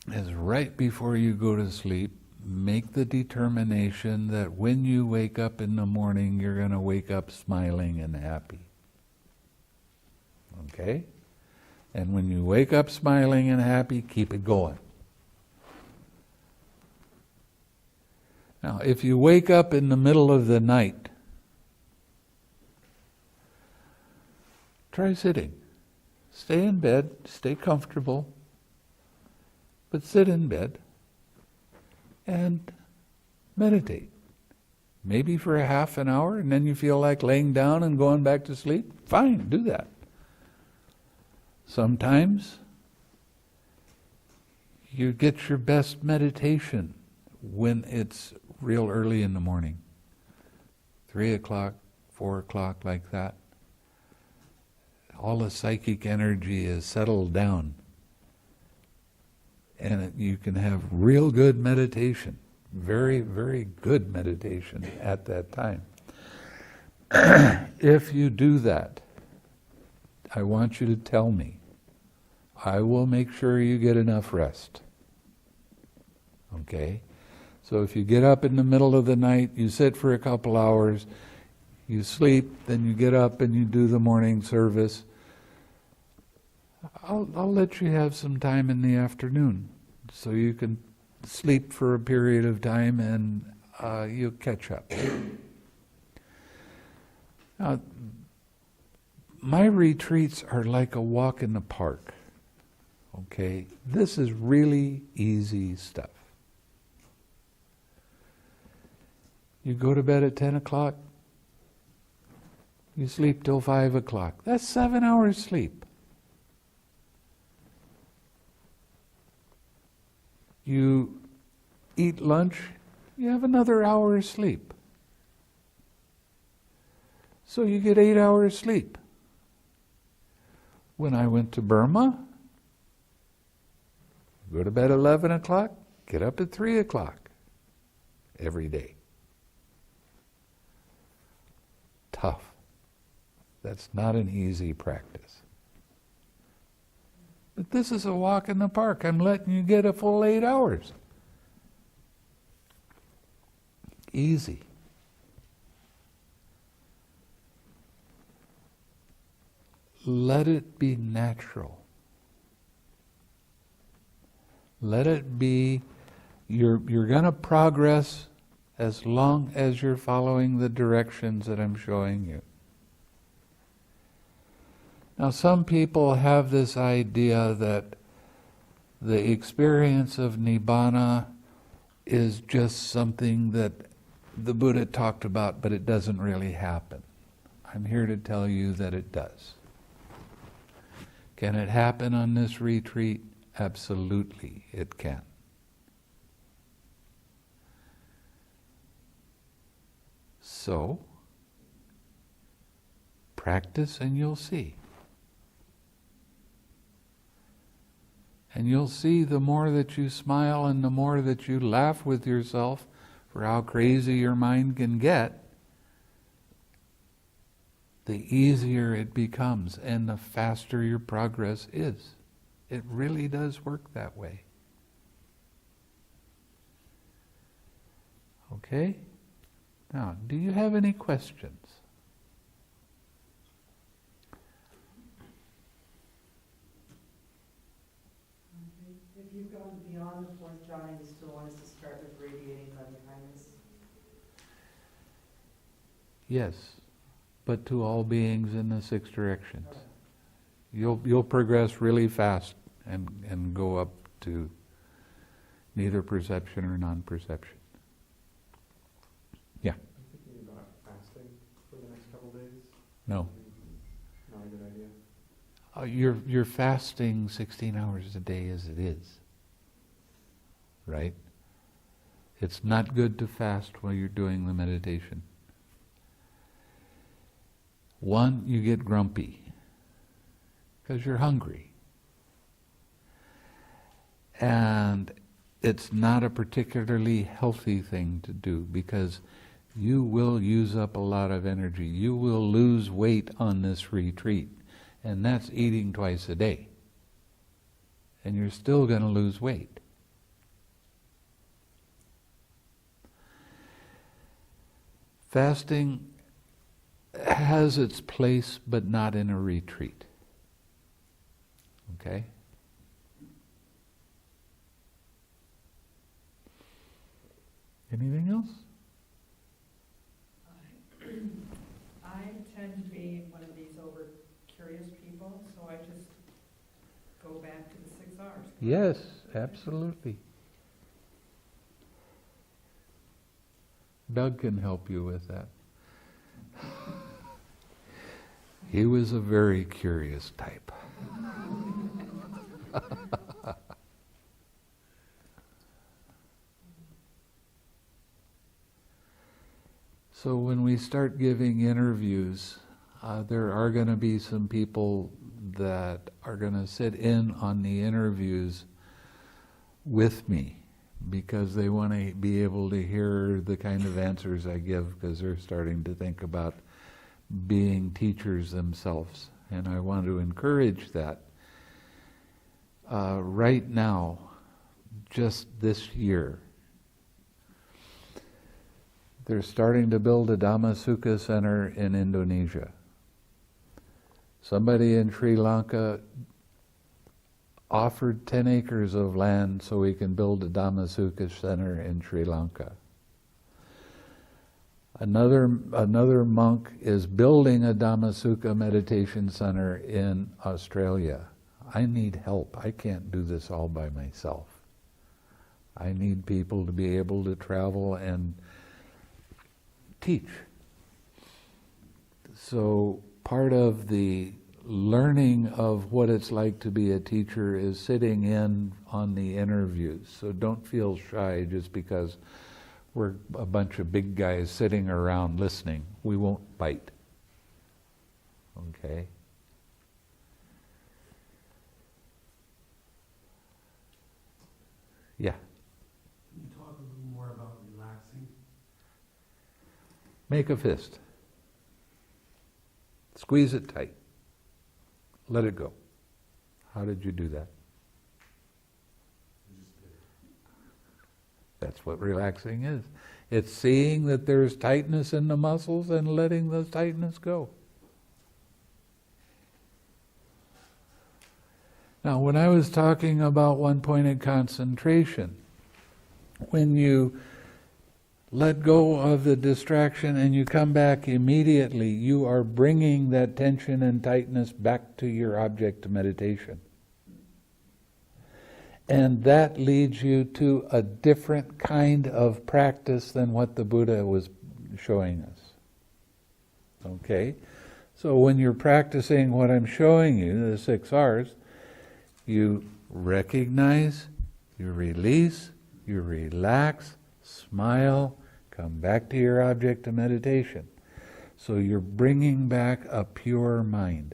is right before you go to sleep, make the determination that when you wake up in the morning, you're going to wake up smiling and happy. Okay? And when you wake up smiling and happy, keep it going. Now, if you wake up in the middle of the night, try sitting. Stay in bed, stay comfortable, but sit in bed and meditate. Maybe for a half an hour, and then you feel like laying down and going back to sleep. Fine, do that. Sometimes you get your best meditation when it's real early in the morning. 3 o'clock, 4 o'clock, like that. All the psychic energy is settled down. And you can have real good meditation. Very, very good meditation at that time. If you do that, I want you to tell me. I will make sure you get enough rest. Okay? So if you get up in the middle of the night, you sit for a couple hours, you sleep, then you get up and you do the morning service, I'll let you have some time in the afternoon so you can sleep for a period of time and you catch up. Now, my retreats are like a walk in the park. Okay? This is really easy stuff. You go to bed at 10 o'clock, you sleep till 5 o'clock. That's 7 hours sleep. You eat lunch, you have another hour of sleep. So you get 8 hours sleep. When I went to Burma, go to bed at 11 o'clock, get up at 3 o'clock every day. Tough. That's not an easy practice. But this is a walk in the park. I'm letting you get a full 8 hours. Easy. Let it be natural. Let it be, you're going to progress as long as you're following the directions that I'm showing you. Now, some people have this idea that the experience of Nibbana is just something that the Buddha talked about, but it doesn't really happen. I'm here to tell you that it does. Can it happen on this retreat? Absolutely, it can. So, practice and you'll see. And you'll see the more that you smile and the more that you laugh with yourself for how crazy your mind can get, the easier it becomes and the faster your progress is. It really does work that way. Okay? Now, do you have any questions? If you've gone beyond the fourth jhana, you still want us to start with radiating loving kindness? Yes, but to all beings in the 6 directions. You'll progress really fast and go up to neither perception or non-perception. Yeah. I'm thinking about fasting for the next couple days. No. Not a good idea. You're fasting 16 hours a day as it is. Right? It's not good to fast while you're doing the meditation. One, you get grumpy because you're hungry. And it's not a particularly healthy thing to do because you will use up a lot of energy. You will lose weight on this retreat, and that's eating twice a day. And you're still going to lose weight. Fasting has its place, but not in a retreat. Okay? Anything else? I tend to be one of these over-curious people, so I just go back to the 6 hours. Yes, absolutely. Doug can help you with that. He was a very curious type. So when we start giving interviews, there are going to be some people that are going to sit in on the interviews with me because they want to be able to hear the kind of answers I give because they're starting to think about being teachers themselves. And I want to encourage that. Right now, just this year, they're starting to build a Dhammasukha center in Indonesia. Somebody in Sri Lanka offered 10 acres of land so he can build a Dhammasukha center in Sri Lanka. Another monk is building a Dhammasukha meditation center in Australia. I need help. I can't do this all by myself. I need people to be able to travel and teach. So part of the learning of what it's like to be a teacher is sitting in on the interviews. So don't feel shy just because we're a bunch of big guys sitting around listening. We won't bite. Okay? Yeah. Can you talk a little more about relaxing? Make a fist. Squeeze it tight. Let it go. How did you do that? That's what relaxing is. It's seeing that there's tightness in the muscles and letting the tightness go. Now, when I was talking about one-pointed concentration, when you let go of the distraction and you come back immediately, you are bringing that tension and tightness back to your object of meditation. And that leads you to a different kind of practice than what the Buddha was showing us. Okay? So when you're practicing what I'm showing you, the 6 R's, you recognize, you release, you relax, smile, come back to your object of meditation. So you're bringing back a pure mind,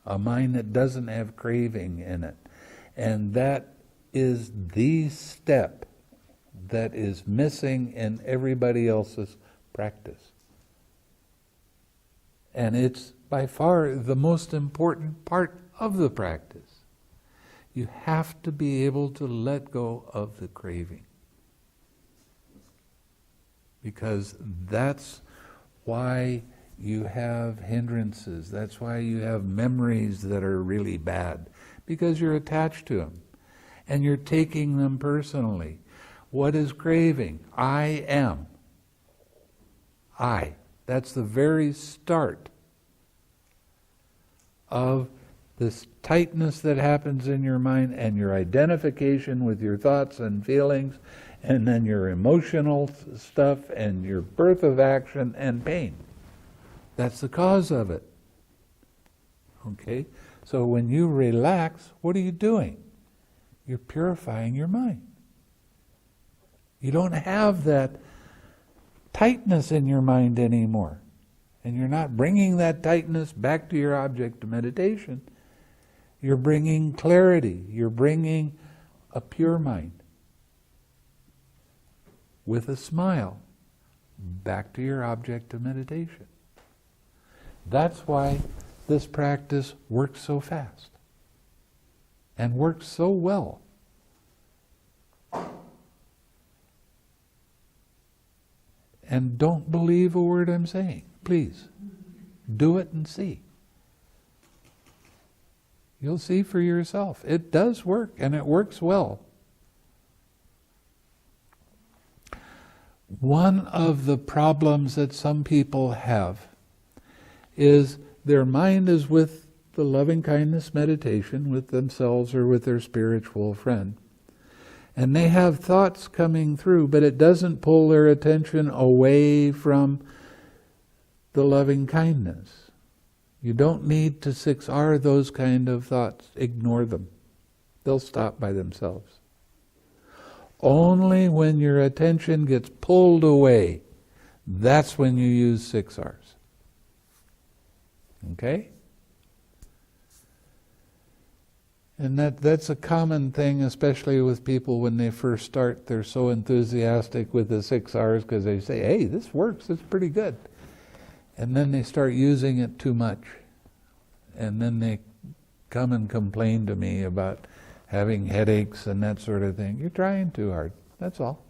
a mind that doesn't have craving in it. And that is the step that is missing in everybody else's practice. And it's by far the most important part of the practice. You have to be able to let go of the craving. Because that's why you have hindrances. That's why you have memories that are really bad. Because you're attached to them. And you're taking them personally. What is craving? I am. I. That's the very start of this tightness that happens in your mind and your identification with your thoughts and feelings, and then your emotional stuff and your birth of action and pain. That's the cause of it. Okay? So when you relax, what are you doing? You're purifying your mind. You don't have that tightness in your mind anymore. And you're not bringing that tightness back to your object of meditation. You're bringing clarity. You're bringing a pure mind with a smile back to your object of meditation. That's why this practice works so fast and works so well. And don't believe a word I'm saying. Please, do it and see. You'll see for yourself. It does work, and it works well. One of the problems that some people have is their mind is with the loving kindness meditation, with themselves or with their spiritual friend. And they have thoughts coming through, but it doesn't pull their attention away from the loving kindness. You don't need to 6R those kind of thoughts. Ignore them. They'll stop by themselves. Only when your attention gets pulled away, that's when you use 6Rs. Okay? And that's a common thing, especially with people when they first start. They're so enthusiastic with the 6Rs because they say, hey, this works, it's pretty good. And then they start using it too much. And then they come and complain to me about having headaches and that sort of thing. You're trying too hard, that's all.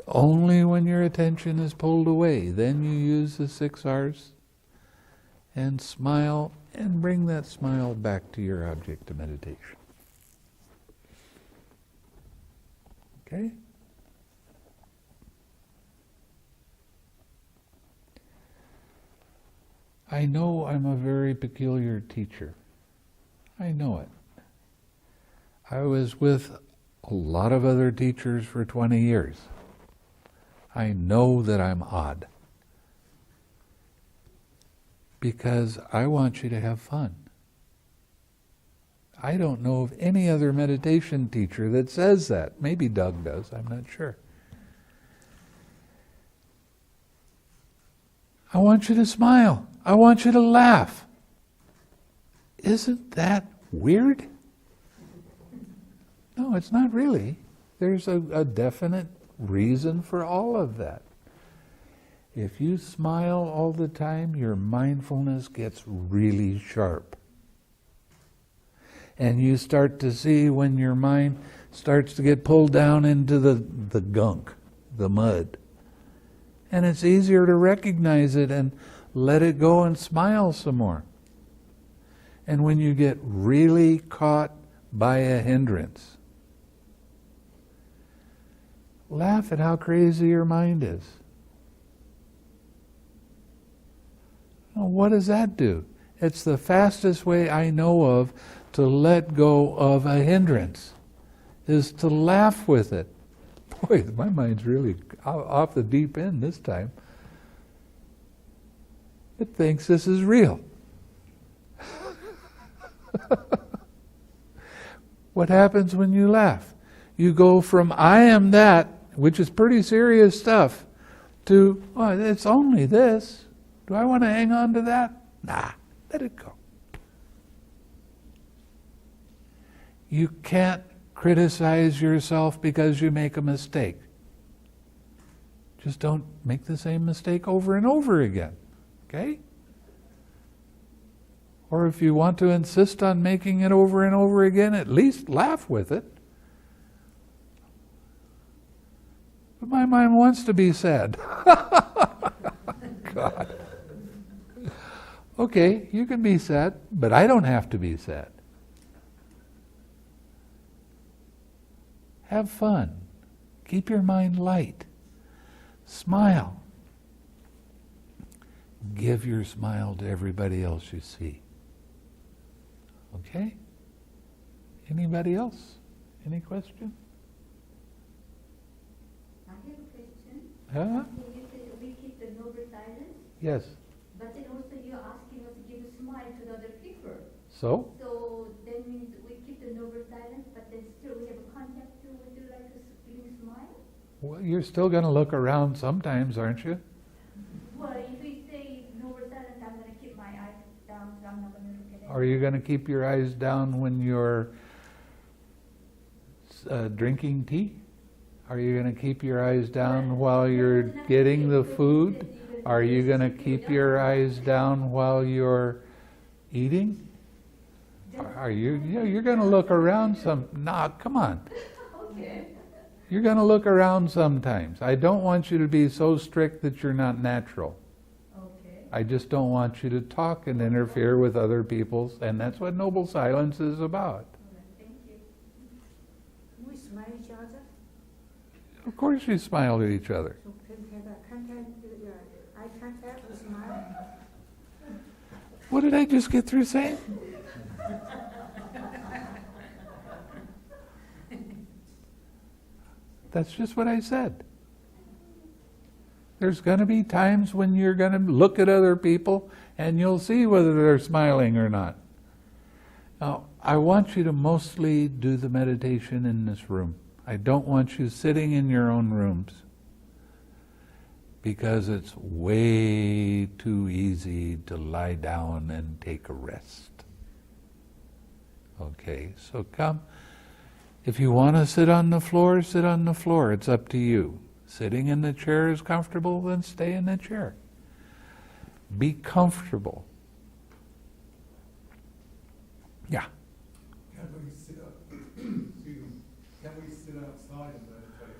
Only when your attention is pulled away, then you use the 6Rs and smile And bring that smile back to your object of meditation. Okay? I know I'm a very peculiar teacher. I know it. I was with a lot of other teachers for 20 years. I know that I'm odd. Because I want you to have fun. I don't know of any other meditation teacher that says that. Maybe Doug does, I'm not sure. I want you to smile. I want you to laugh. Isn't that weird? No, it's not really. There's a definite reason for all of that. If you smile all the time, your mindfulness gets really sharp. And you start to see when your mind starts to get pulled down into the gunk, the mud. And it's easier to recognize it and let it go and smile some more. And when you get really caught by a hindrance, laugh at how crazy your mind is. Well, what does that do? It's the fastest way I know of to let go of a hindrance, is to laugh with it. Boy, my mind's really off the deep end this time. It thinks this is real. What happens when you laugh? You go from I am that, which is pretty serious stuff, to, oh, it's only this. Do I want to hang on to that? Nah, let it go. You can't criticize yourself because you make a mistake. Just don't make the same mistake over and over again. Okay? Or if you want to insist on making it over and over again, at least laugh with it. But my mind wants to be sad. God. Okay, you can be sad, but I don't have to be sad. Have fun. Keep your mind light. Smile. Give your smile to everybody else you see. Okay? Anybody else? Any question? I have a question. Huh? You said we keep the noble silence, Yes. but then also you're asking us to give a smile to the other people. So? So that means we keep the noble silence, but then still we have a contact to would you like to giving a smile? Well, you're still going to look around sometimes, aren't you? Well, if we say noble silence, I'm going to keep my eyes down, so I'm not going to look at it. Are you going to keep your eyes down when you're drinking tea? Are you going to keep your eyes down while you're getting the food? Are you going to keep your eyes down while you're eating? Are you? Yeah, you're going to look around some. Nah, come on. Okay. You're going to look around sometimes. I don't want you to be so strict that you're not natural. Okay. I just don't want you to talk and interfere with other people's, and that's what noble silence is about. Thank you. We smile each other, Of course you smile at each other. so can have a contact, eye contact, and smile. What did I just get through saying? That's just what I said. There's going to be times when you're going to look at other people and you'll see whether they're smiling or not. Now, I want you to mostly do the meditation in this room. I don't want you sitting in your own rooms because it's way too easy to lie down and take a rest. Okay, so come. If you want to sit on the floor, sit on the floor. It's up to you. Sitting in the chair is comfortable, then stay in the chair. Be comfortable. Yeah. Can we sit up, excuse me, can we sit outside and meditate?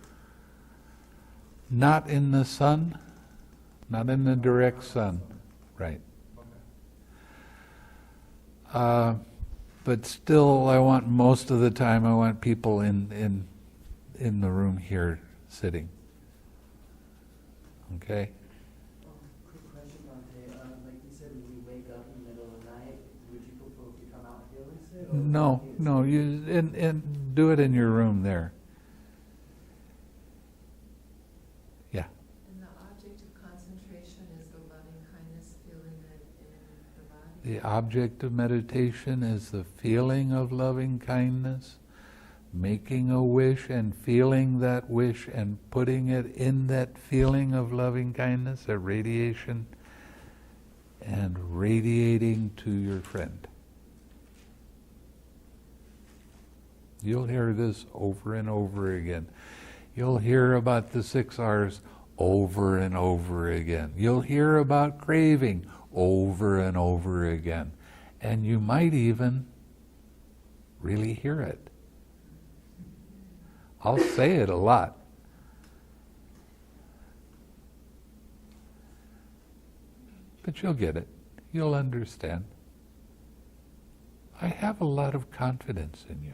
Not in the sun, not in the direct sun. Right. Okay. But still, I want most of the time, I want people in the room here sitting. Okay? Quick question, Bhante. Like you said, when you wake up in the middle of the night, would you prefer if you come out here and sit? No, you and do it in your room there. Yeah. And the object of concentration is the loving kindness feeling in the body? The object of meditation is the feeling of loving kindness, making a wish and feeling that wish and putting it in that feeling of loving kindness, a radiation, and radiating to your friend. You'll hear this over and over again. You'll hear about the 6 R's over and over again. You'll hear about craving over and over again. And you might even really hear it. I'll say it a lot. But you'll get it. You'll understand. I have a lot of confidence in you.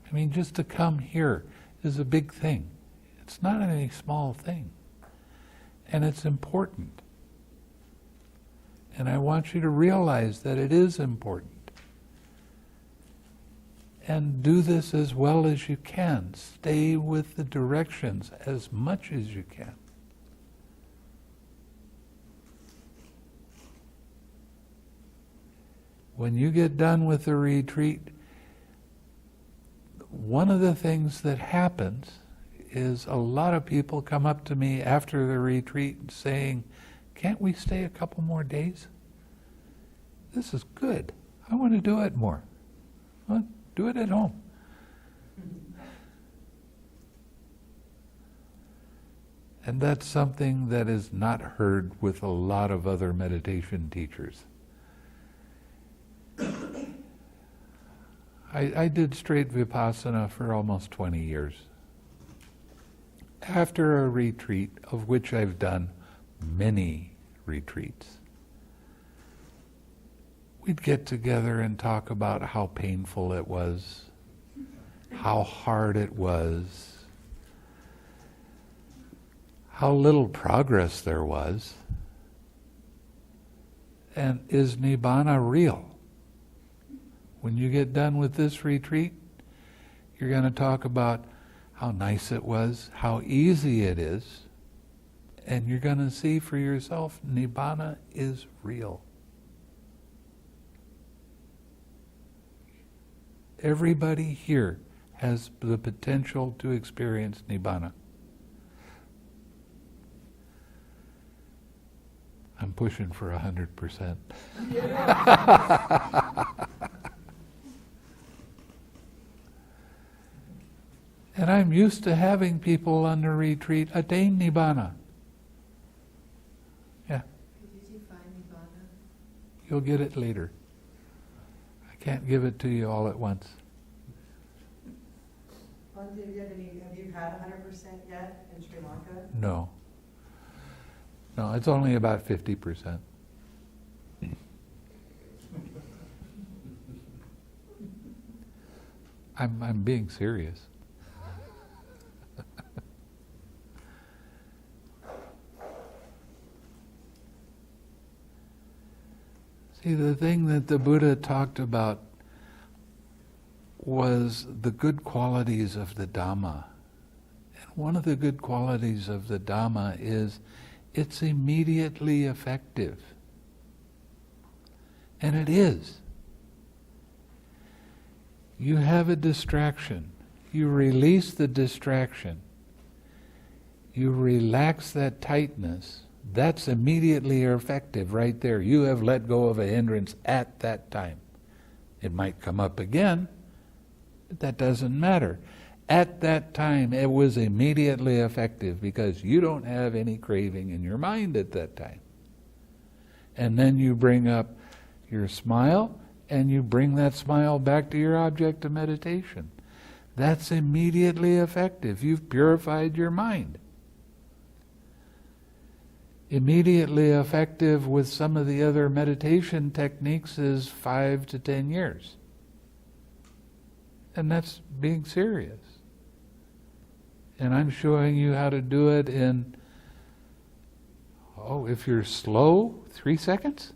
I mean, just to come here is a big thing. It's not any small thing. And it's important. And I want you to realize that it is important. And do this as well as you can. Stay with the directions as much as you can. When you get done with the retreat, one of the things that happens is a lot of people come up to me after the retreat saying, "Can't we stay a couple more days? This is good. I want to do it more." Well, do it at home. And that's something that is not heard with a lot of other meditation teachers. I did straight Vipassana for almost 20 years. After a retreat, of which I've done many retreats, we'd get together and talk about how painful it was, how hard it was, how little progress there was, and is Nibbana real? When you get done with this retreat, you're going to talk about how nice it was, how easy it is, and you're going to see for yourself, Nibbana is real. Everybody here has the potential to experience Nibbana. I'm pushing for 100%. And I'm used to having people on the retreat attain Nibbana. Yeah. Could you define Nibbana? You'll get it later. I can't give it to you all at once. Bhante, have you had 100% yet in Sri Lanka? No. No, it's only about 50%. I'm being serious. See, the thing that the Buddha talked about was the good qualities of the Dhamma. And one of the good qualities of the Dhamma is it's immediately effective. And it is. You have a distraction. You release the distraction. You relax that tightness. That's immediately effective right there. You have let go of a hindrance at that time. It might come up again, but that doesn't matter. At that time, it was immediately effective because you don't have any craving in your mind at that time. And then you bring up your smile, and you bring that smile back to your object of meditation. That's immediately effective. You've purified your mind. Immediately effective with some of the other meditation techniques is 5 to 10 years. And that's being serious. And I'm showing you how to do it in, if you're slow, 3 seconds?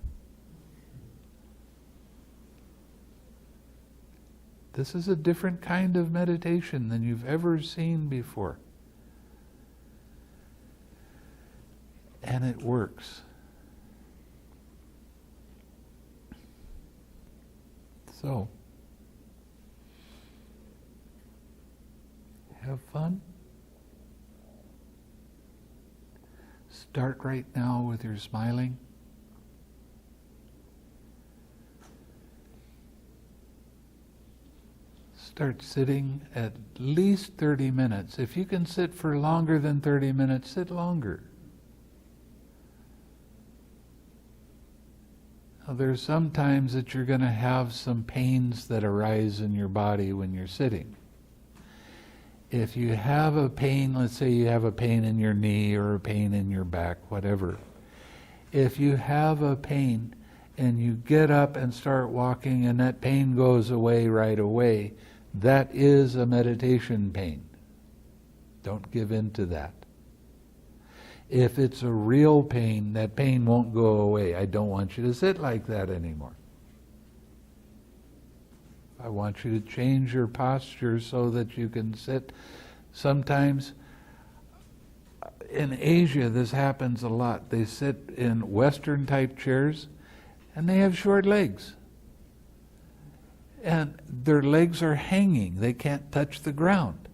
This is a different kind of meditation than you've ever seen before. And it works. So, have fun. Start right now with your smiling. Start sitting at least 30 minutes. If you can sit for longer than 30 minutes, sit longer. Now, there's some times that you're going to have some pains that arise in your body when you're sitting. If you have a pain, let's say you have a pain in your knee or a pain in your back, whatever. If you have a pain and you get up and start walking and that pain goes away right away, that is a meditation pain. Don't give in to that. If it's a real pain, that pain won't go away. I don't want you to sit like that anymore. I want you to change your posture so that you can sit. Sometimes in Asia this happens a lot. They sit in Western type chairs and they have short legs. And their legs are hanging. They can't touch the ground.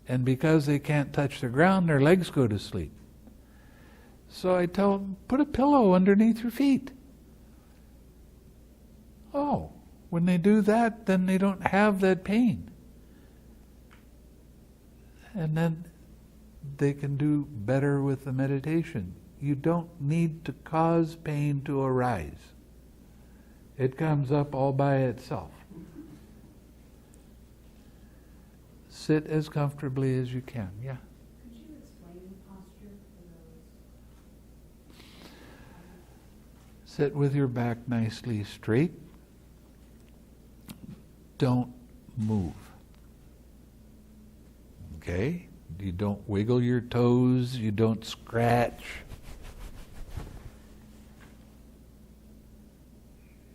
And because they can't touch the ground, their legs go to sleep. So I tell them, put a pillow underneath your feet. Oh, when they do that, then they don't have that pain. And then they can do better with the meditation. You don't need to cause pain to arise. It comes up all by itself. Sit as comfortably as you can. Yeah. Could you explain posture for those? Sit with your back nicely straight. Don't move. Okay? You don't wiggle your toes. You don't scratch.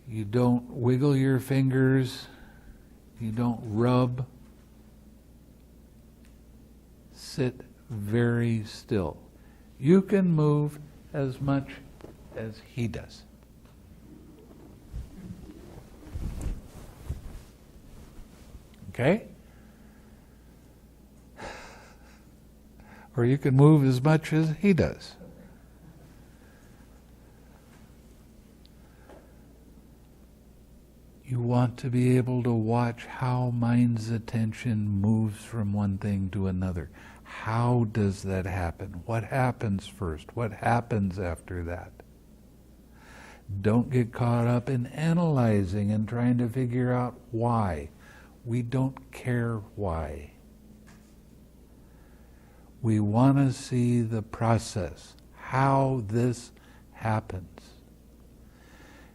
You don't wiggle your fingers. You don't rub. Sit very still. You can move as much as he does. Okay? Or you can move as much as he does. You want to be able to watch how mind's attention moves from one thing to another. How does that happen? What happens first? What happens after that? Don't get caught up in analyzing and trying to figure out why. We don't care why. We want to see the process, how this happens.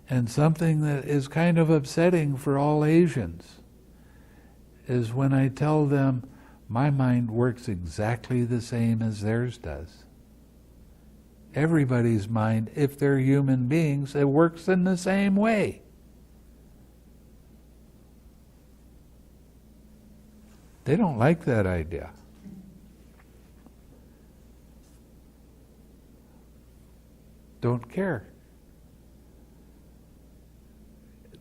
And something that is kind of upsetting for all Asians is when I tell them, my mind works exactly the same as theirs does. Everybody's mind, if they're human beings, it works in the same way. They don't like that idea. Don't care.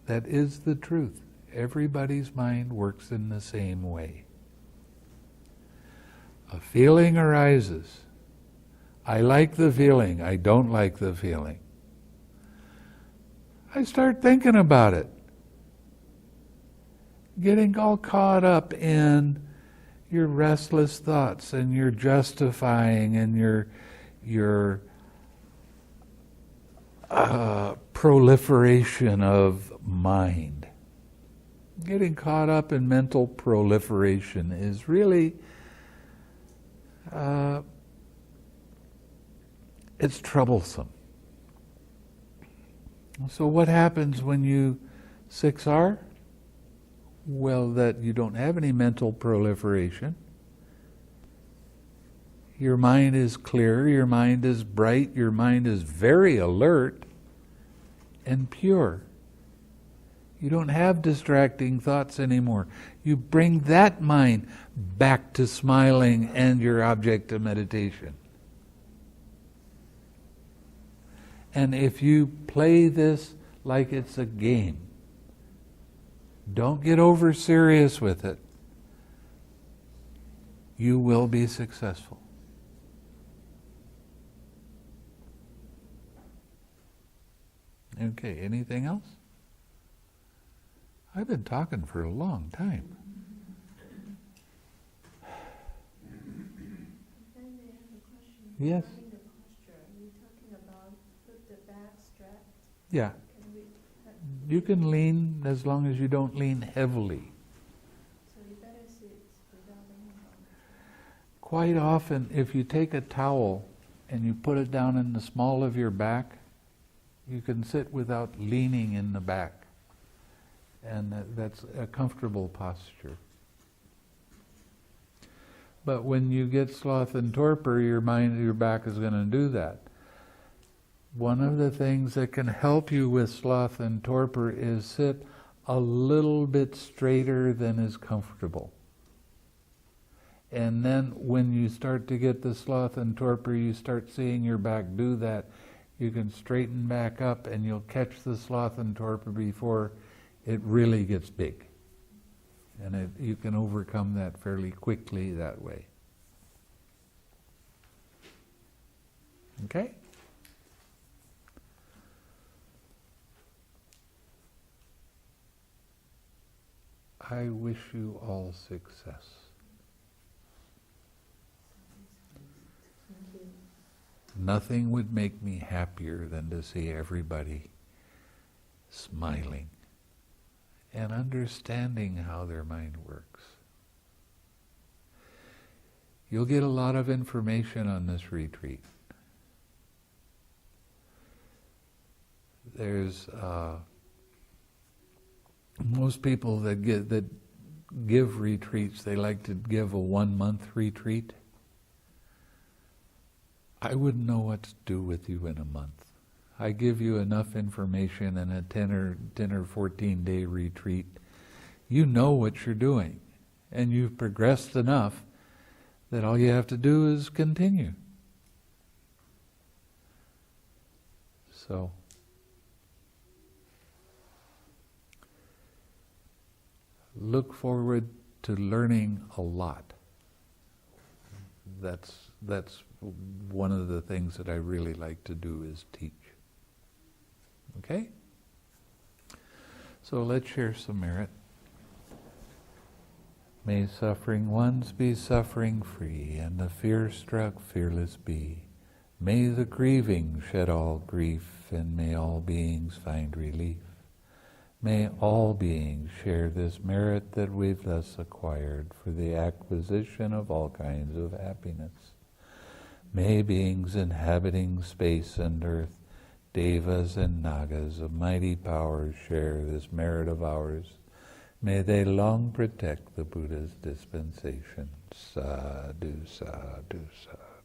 That is the truth. Everybody's mind works in the same way. A feeling arises. I like the feeling. I don't like the feeling. I start thinking about it. Getting all caught up in your restless thoughts and your justifying and your proliferation of mind. Getting caught up in mental proliferation is really it's troublesome. So what happens when you 6R? Well, that you don't have any mental proliferation. Your mind is clear, your mind is bright, your mind is very alert and pure. You don't have distracting thoughts anymore. You bring that mind back to smiling and your object of meditation. And if you play this like it's a game, don't get over serious with it, you will be successful. Okay, anything else? I've been talking for a long time. Then I have a question. Yes. Regarding the posture, are you talking about with the back strapped? Yeah. Can we, You can lean as long as you don't lean heavily. so you better sit without leaning on. Quite often, if you take a towel and you put it down in the small of your back, you can sit without leaning in the back. And that's a comfortable posture. But when you get sloth and torpor, your back is going to do that. One of the things that can help you with sloth and torpor is sit a little bit straighter than is comfortable. And then when you start to get the sloth and torpor, you start seeing your back do that. You can straighten back up and you'll catch the sloth and torpor before it really gets big. And you can overcome that fairly quickly that way. Okay? I wish you all success. Thank you. Nothing would make me happier than to see everybody smiling and understanding how their mind works. You'll get a lot of information on this retreat. There's most people that give retreats, they like to give a 1-month retreat. I wouldn't know what to do with you in a month. I give you enough information in a 10 or 14-day retreat. You know what you're doing, and you've progressed enough that all you have to do is continue. So, look forward to learning a lot. That's one of the things that I really like to do is teach. Okay? So let's share some merit. May suffering ones be suffering free, and the fear-struck fearless be. May the grieving shed all grief, and may all beings find relief. May all beings share this merit that we've thus acquired for the acquisition of all kinds of happiness. May beings inhabiting space and earth, devas and nagas of mighty powers share this merit of ours. May they long protect the Buddha's dispensation. Sadhu, sadhu, sadhu.